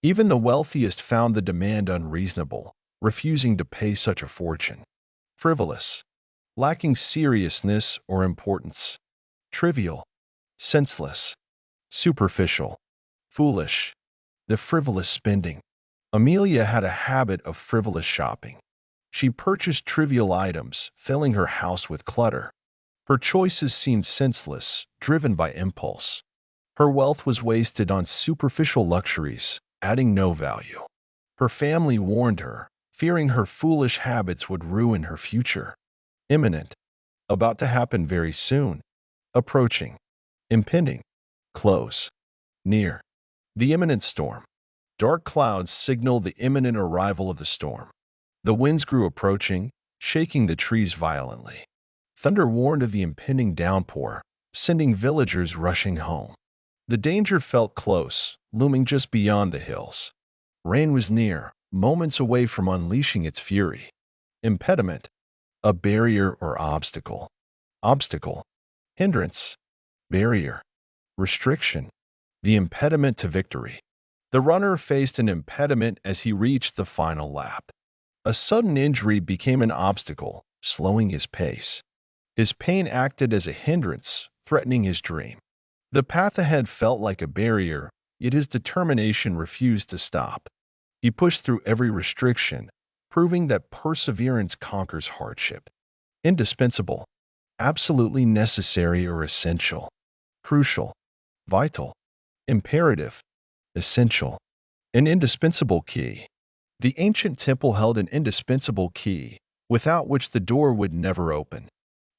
Even the wealthiest found the demand unreasonable, refusing to pay such a fortune. Frivolous. Lacking seriousness or importance. Trivial. Senseless. Superficial. Foolish. The frivolous spending. Amelia had a habit of frivolous shopping. She purchased trivial items, filling her house with clutter. Her choices seemed senseless, driven by impulse. Her wealth was wasted on superficial luxuries, adding no value. Her family warned her, fearing her foolish habits would ruin her future. Imminent. About to happen very soon. Approaching. Impending. Close. Near. The imminent storm. Dark clouds signaled the imminent arrival of the storm. The winds grew approaching, shaking the trees violently. Thunder warned of the impending downpour, sending villagers rushing home. The danger felt close, looming just beyond the hills. Rain was near, moments away from unleashing its fury. Impediment. A barrier or obstacle. Obstacle. Hindrance. Barrier. Restriction. The impediment to victory. The runner faced an impediment as he reached the final lap. A sudden injury became an obstacle, slowing his pace. His pain acted as a hindrance, threatening his dream. The path ahead felt like a barrier, yet his determination refused to stop. He pushed through every restriction, proving that perseverance conquers hardship. Indispensable. Absolutely necessary or essential. Crucial. Vital. Imperative. Essential. An indispensable key. The ancient temple held an indispensable key, without which the door would never open.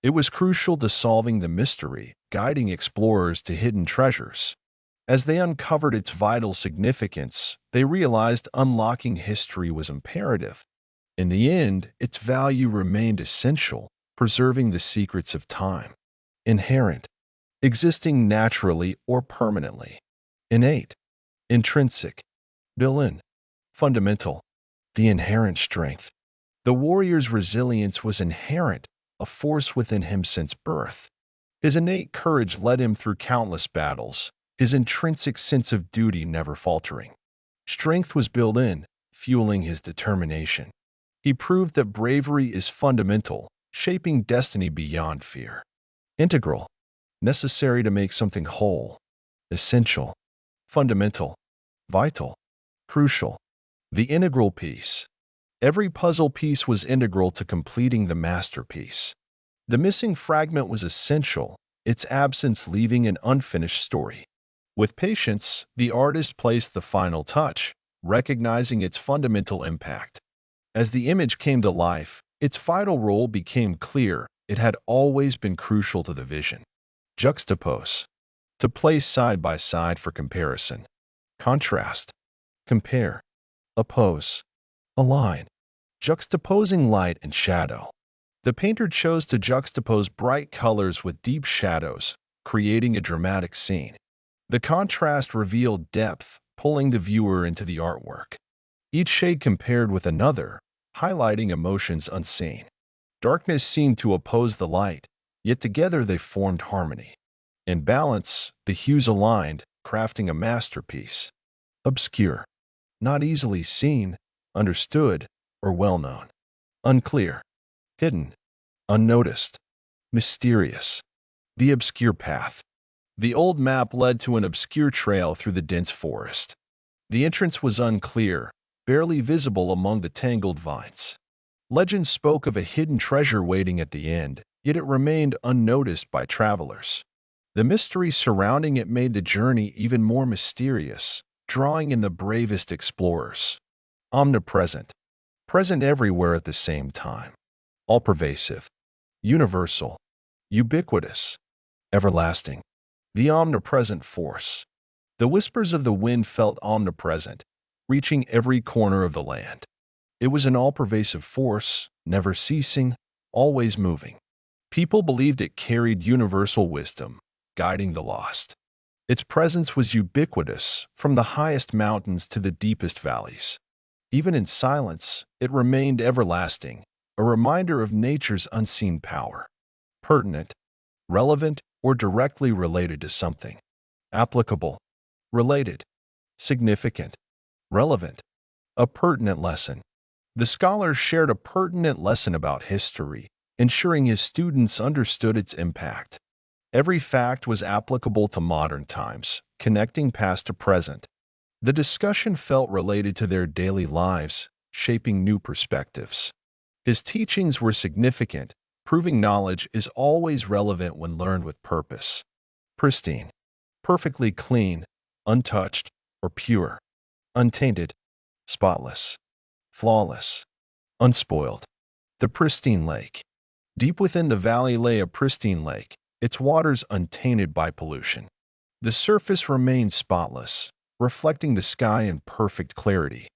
It was crucial to solving the mystery, guiding explorers to hidden treasures. As they uncovered its vital significance, they realized unlocking history was imperative. In the end, its value remained essential, preserving the secrets of time. Inherent, existing naturally or permanently. Innate, intrinsic, built-in, fundamental, the inherent strength. The warrior's resilience was inherent, a force within him since birth. His innate courage led him through countless battles, his intrinsic sense of duty never faltering. Strength was built in, fueling his determination. He proved that bravery is fundamental, shaping destiny beyond fear. Integral, necessary to make something whole. Essential, fundamental, vital, crucial. The integral piece. Every puzzle piece was integral to completing the masterpiece. The missing fragment was essential, its absence leaving an unfinished story. With patience, the artist placed the final touch, recognizing its fundamental impact. As the image came to life, its vital role became clear. It had always been crucial to the vision. Juxtapose. To place side by side for comparison. Contrast. Compare. Oppose. Align. Juxtaposing light and shadow. The painter chose to juxtapose bright colors with deep shadows, creating a dramatic scene. The contrast revealed depth, pulling the viewer into the artwork. Each shade compared with another, highlighting emotions unseen. Darkness seemed to oppose the light, yet together they formed harmony. In balance, the hues aligned, crafting a masterpiece. Obscure. Not easily seen, understood, or well-known. Unclear. Hidden. Unnoticed. Mysterious. The obscure path. The old map led to an obscure trail through the dense forest. The entrance was unclear, barely visible among the tangled vines. Legend spoke of a hidden treasure waiting at the end, yet it remained unnoticed by travelers. The mystery surrounding it made the journey even more mysterious, drawing in the bravest explorers. Omnipresent. Present everywhere at the same time. All-pervasive. Universal. Ubiquitous. Everlasting. The omnipresent force. The whispers of the wind felt omnipresent, reaching every corner of the land. It was an all-pervasive force, never ceasing, always moving. People believed it carried universal wisdom, guiding the lost. Its presence was ubiquitous, from the highest mountains to the deepest valleys. Even in silence, it remained everlasting, a reminder of nature's unseen power. Pertinent, relevant, or directly related to something. Applicable, related, significant, relevant. A pertinent lesson. The scholar shared a pertinent lesson about history, ensuring his students understood its impact. Every fact was applicable to modern times, connecting past to present. The discussion felt related to their daily lives, shaping new perspectives. His teachings were significant, proving knowledge is always relevant when learned with purpose. Pristine. Perfectly clean, untouched, or pure. Untainted. Spotless. Flawless. Unspoiled. The pristine lake. Deep within the valley lay a pristine lake, its waters untainted by pollution. The surface remained spotless, reflecting the sky in perfect clarity.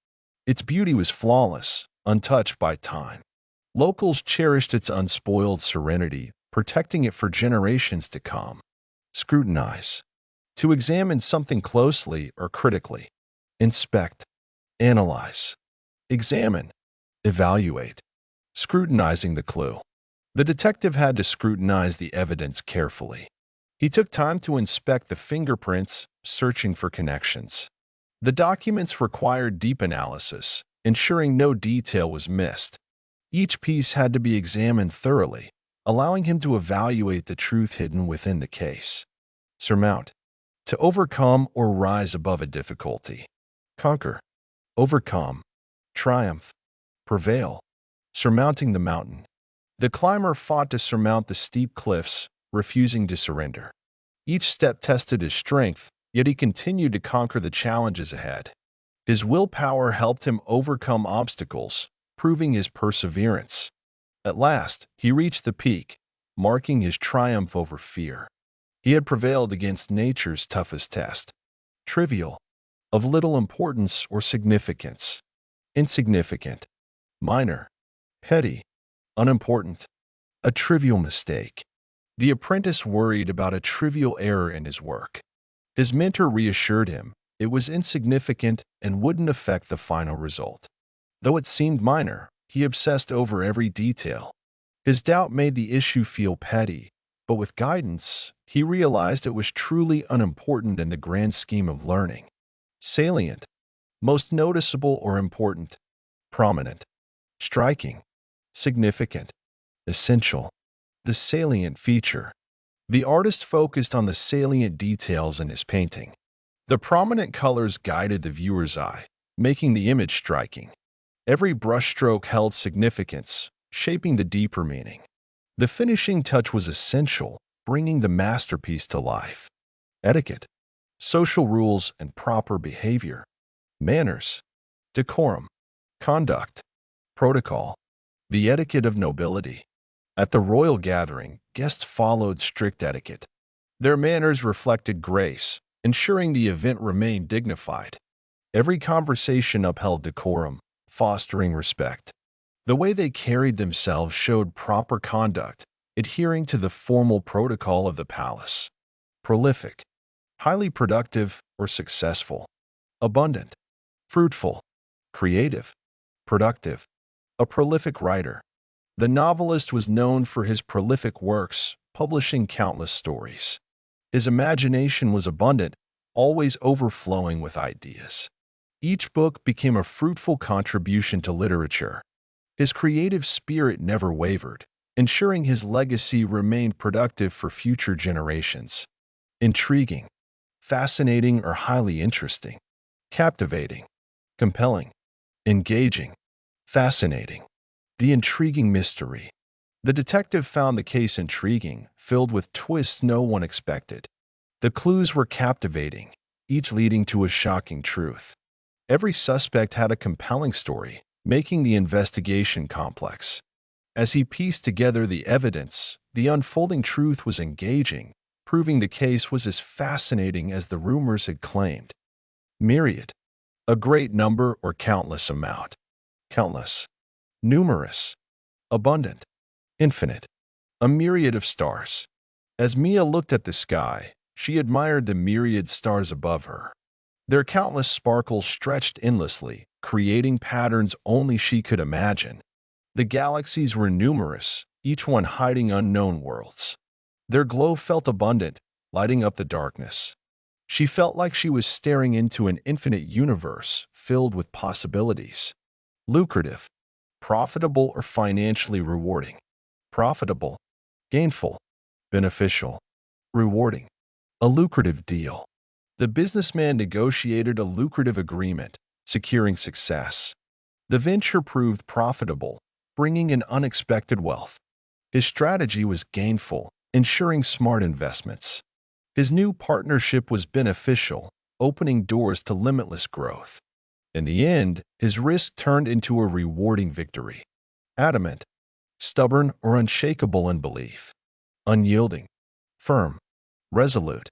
Its beauty was flawless, untouched by time. Locals cherished its unspoiled serenity, protecting it for generations to come. Scrutinize. To examine something closely or critically. Inspect. Analyze. Examine. Evaluate. Scrutinizing the clue. The detective had to scrutinize the evidence carefully. He took time to inspect the fingerprints, searching for connections. The documents required deep analysis, ensuring no detail was missed. Each piece had to be examined thoroughly, allowing him to evaluate the truth hidden within the case. Surmount. To overcome or rise above a difficulty. Conquer. Overcome. Triumph. Prevail. Surmounting the mountain. The climber fought to surmount the steep cliffs, refusing to surrender. Each step tested his strength, yet he continued to conquer the challenges ahead. His willpower helped him overcome obstacles, proving his perseverance. At last, he reached the peak, marking his triumph over fear. He had prevailed against nature's toughest test. Trivial. Of little importance or significance. Insignificant. Minor. petty, unimportant, a trivial mistake. The apprentice worried about a trivial error in his work. His mentor reassured him it was insignificant and wouldn't affect the final result. Though it seemed minor, he obsessed over every detail. His doubt made the issue feel petty, but with guidance, he realized it was truly unimportant in the grand scheme of learning. Salient, most noticeable or important, prominent, striking, significant, essential, the salient feature. The artist focused on the salient details in his painting. The prominent colors guided the viewer's eye, making the image striking. Every brushstroke held significance, shaping the deeper meaning. The finishing touch was essential, bringing the masterpiece to life. Etiquette, social rules and proper behavior. Manners, decorum, conduct, protocol, the etiquette of nobility. At the royal gathering, guests followed strict etiquette. Their manners reflected grace, ensuring the event remained dignified. Every conversation upheld decorum, fostering respect. The way they carried themselves showed proper conduct, adhering to the formal protocol of the palace. Prolific, highly productive or successful. Abundant, fruitful, creative, productive. A prolific writer. The novelist was known for his prolific works, publishing countless stories. His imagination was abundant, always overflowing with ideas. Each book became a fruitful contribution to literature. His creative spirit never wavered, ensuring his legacy remained productive for future generations. Intriguing, fascinating or highly interesting. Captivating, compelling, engaging, fascinating. The intriguing mystery. The detective found the case intriguing, filled with twists no one expected. The clues were captivating, each leading to a shocking truth. Every suspect had a compelling story, making the investigation complex. As he pieced together the evidence, the unfolding truth was engaging, proving the case was as fascinating as the rumors had claimed. Myriad. A great number or countless amount. Countless. Numerous. Abundant. Infinite. A myriad of stars. As Mia looked at the sky, she admired the myriad stars above her. Their countless sparkles stretched endlessly, creating patterns only she could imagine. The galaxies were numerous, each one hiding unknown worlds. Their glow felt abundant, lighting up the darkness. She felt like she was staring into an infinite universe filled with possibilities. Lucrative. Profitable or financially rewarding. Profitable. Gainful. Beneficial. Rewarding. A lucrative deal. The businessman negotiated a lucrative agreement, securing success. The venture proved profitable, bringing in unexpected wealth. His strategy was gainful, ensuring smart investments. His new partnership was beneficial, opening doors to limitless growth. In the end, his risk turned into a rewarding victory. Adamant. Stubborn or unshakable in belief. Unyielding. Firm. Resolute.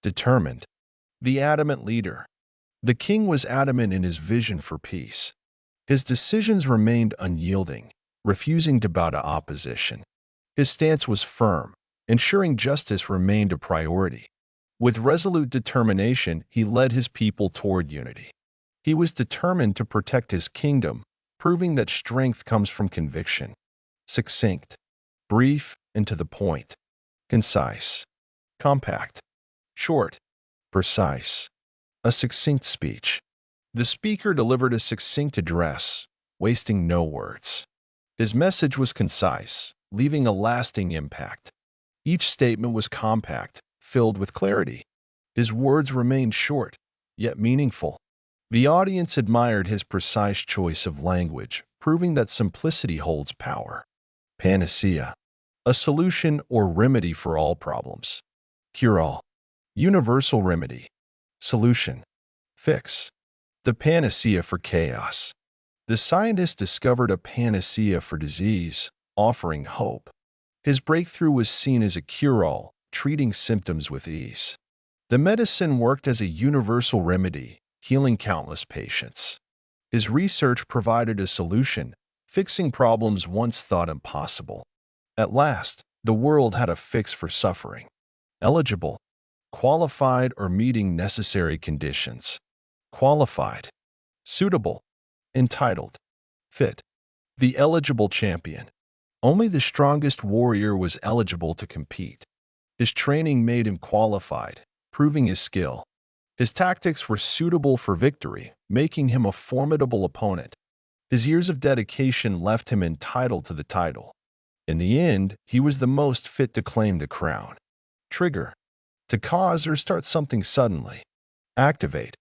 Determined. The adamant leader. The king was adamant in his vision for peace. His decisions remained unyielding, refusing to bow to opposition. His stance was firm, ensuring justice remained a priority. With resolute determination, he led his people toward unity. He was determined to protect his kingdom, proving that strength comes from conviction. Succinct. Brief and to the point. Concise. Compact. Short. Precise. A succinct speech. The speaker delivered a succinct address, wasting no words. His message was concise, leaving a lasting impact. Each statement was compact, filled with clarity. His words remained short, yet meaningful. The audience admired his precise choice of language, proving that simplicity holds power. Panacea. A solution or remedy for all problems. Cure-all. Universal remedy. Solution. Fix. The panacea for chaos. The scientist discovered a panacea for disease, offering hope. His breakthrough was seen as a cure-all, treating symptoms with ease. The medicine worked as a universal remedy, healing countless patients. His research provided a solution, fixing problems once thought impossible. At last, the world had a fix for suffering. Eligible, qualified or meeting necessary conditions. Qualified, suitable, entitled, fit. The eligible champion. Only the strongest warrior was eligible to compete. His training made him qualified, proving his skill. His tactics were suitable for victory, making him a formidable opponent. His years of dedication left him entitled to the title. In the end, he was the most fit to claim the crown. Trigger. To cause or start something suddenly. Activate.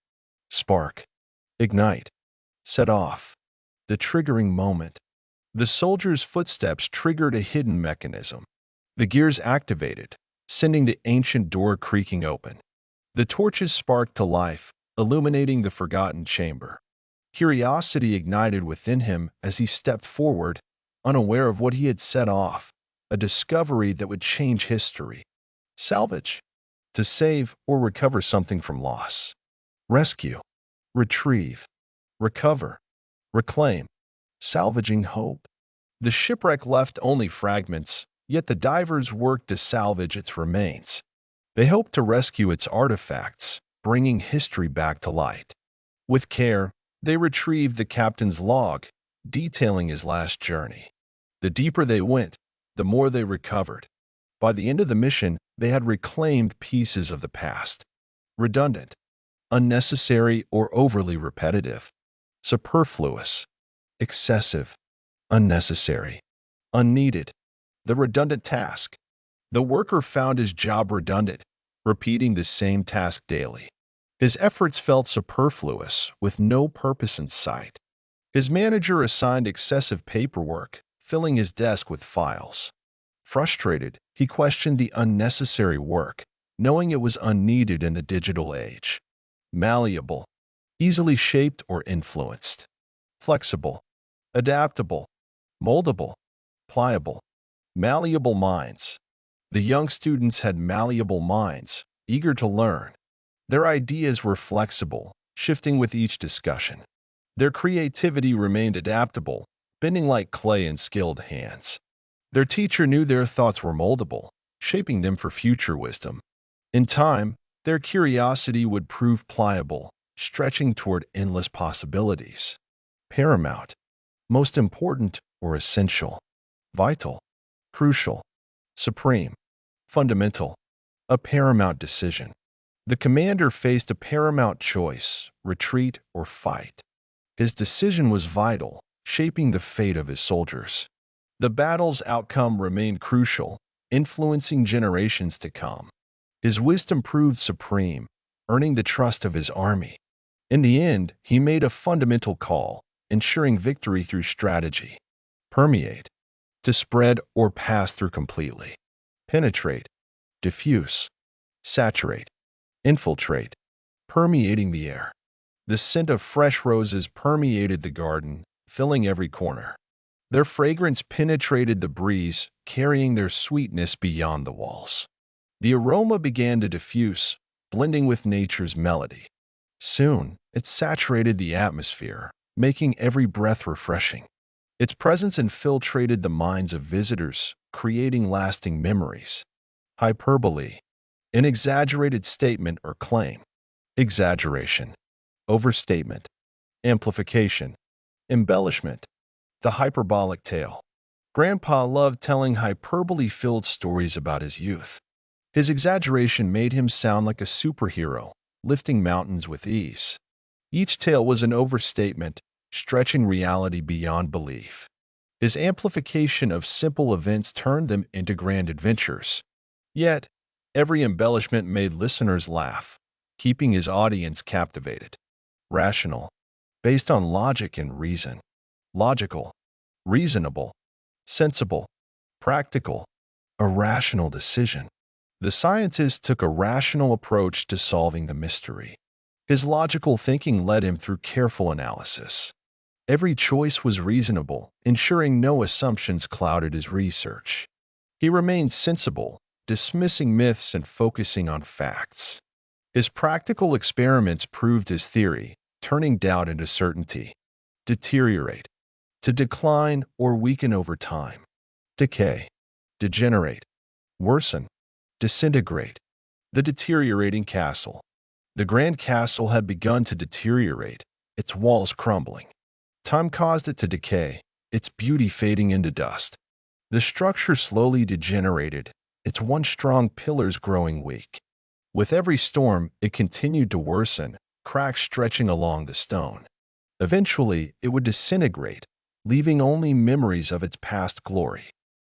Spark. Ignite. Set off. The triggering moment. The soldier's footsteps triggered a hidden mechanism. The gears activated, sending the ancient door creaking open. The torches sparked to life, illuminating the forgotten chamber. Curiosity ignited within him as he stepped forward, unaware of what he had set off, a discovery that would change history. Salvage. To save or recover something from loss. Rescue. Retrieve. Recover. Reclaim. Salvaging hope. The shipwreck left only fragments, yet the divers worked to salvage its remains. They hoped to rescue its artifacts, bringing history back to light. With care, they retrieved the captain's log, detailing his last journey. The deeper they went, the more they recovered. By the end of the mission, they had reclaimed pieces of the past. Redundant, unnecessary or overly repetitive. Superfluous, excessive, unnecessary, unneeded. The redundant task. The worker found his job redundant, repeating the same task daily. His efforts felt superfluous, with no purpose in sight. His manager assigned excessive paperwork, filling his desk with files. Frustrated, he questioned the unnecessary work, knowing it was unneeded in the digital age. Malleable, easily shaped or influenced. Flexible, adaptable, moldable, pliable. Malleable minds. The young students had malleable minds, eager to learn. Their ideas were flexible, shifting with each discussion. Their creativity remained adaptable, bending like clay in skilled hands. Their teacher knew their thoughts were moldable, shaping them for future wisdom. In time, their curiosity would prove pliable, stretching toward endless possibilities. Paramount. Most important or essential. Vital. Crucial. Supreme. Fundamental. A paramount decision. The commander faced a paramount choice, retreat or fight. His decision was vital, shaping the fate of his soldiers. The battle's outcome remained crucial, influencing generations to come. His wisdom proved supreme, earning the trust of his army. In the end, he made a fundamental call, ensuring victory through strategy. Permeate. To spread or pass through completely. Penetrate. Diffuse. Saturate. Infiltrate. Permeating the air. The scent of fresh roses permeated the garden, filling every corner. Their fragrance penetrated the breeze, carrying their sweetness beyond the walls. The aroma began to diffuse, blending with nature's melody. Soon, it saturated the atmosphere, making every breath refreshing. Its presence infiltrated the minds of visitors, creating lasting memories. Hyperbole. An exaggerated statement or claim. Exaggeration. Overstatement. Amplification. Embellishment. The hyperbolic tale. Grandpa loved telling hyperbole-filled stories about his youth. His exaggeration made him sound like a superhero, lifting mountains with ease. Each tale was an overstatement, stretching reality beyond belief. His amplification of simple events turned them into grand adventures. Yet, every embellishment made listeners laugh, keeping his audience captivated. Rational. Based on logic and reason. Logical. Reasonable. Sensible. Practical. A rational decision. The scientist took a rational approach to solving the mystery. His logical thinking led him through careful analysis. Every choice was reasonable, ensuring no assumptions clouded his research. He remained sensible, dismissing myths and focusing on facts. His practical experiments proved his theory, turning doubt into certainty. Deteriorate. to decline or weaken over time. Decay, degenerate, worsen, disintegrate. The deteriorating castle. The grand castle had begun to deteriorate, its walls crumbling. Time caused it to decay, its beauty fading into dust. The structure slowly degenerated, its once strong pillars growing weak. With every storm, it continued to worsen, cracks stretching along the stone. Eventually, it would disintegrate, leaving only memories of its past glory.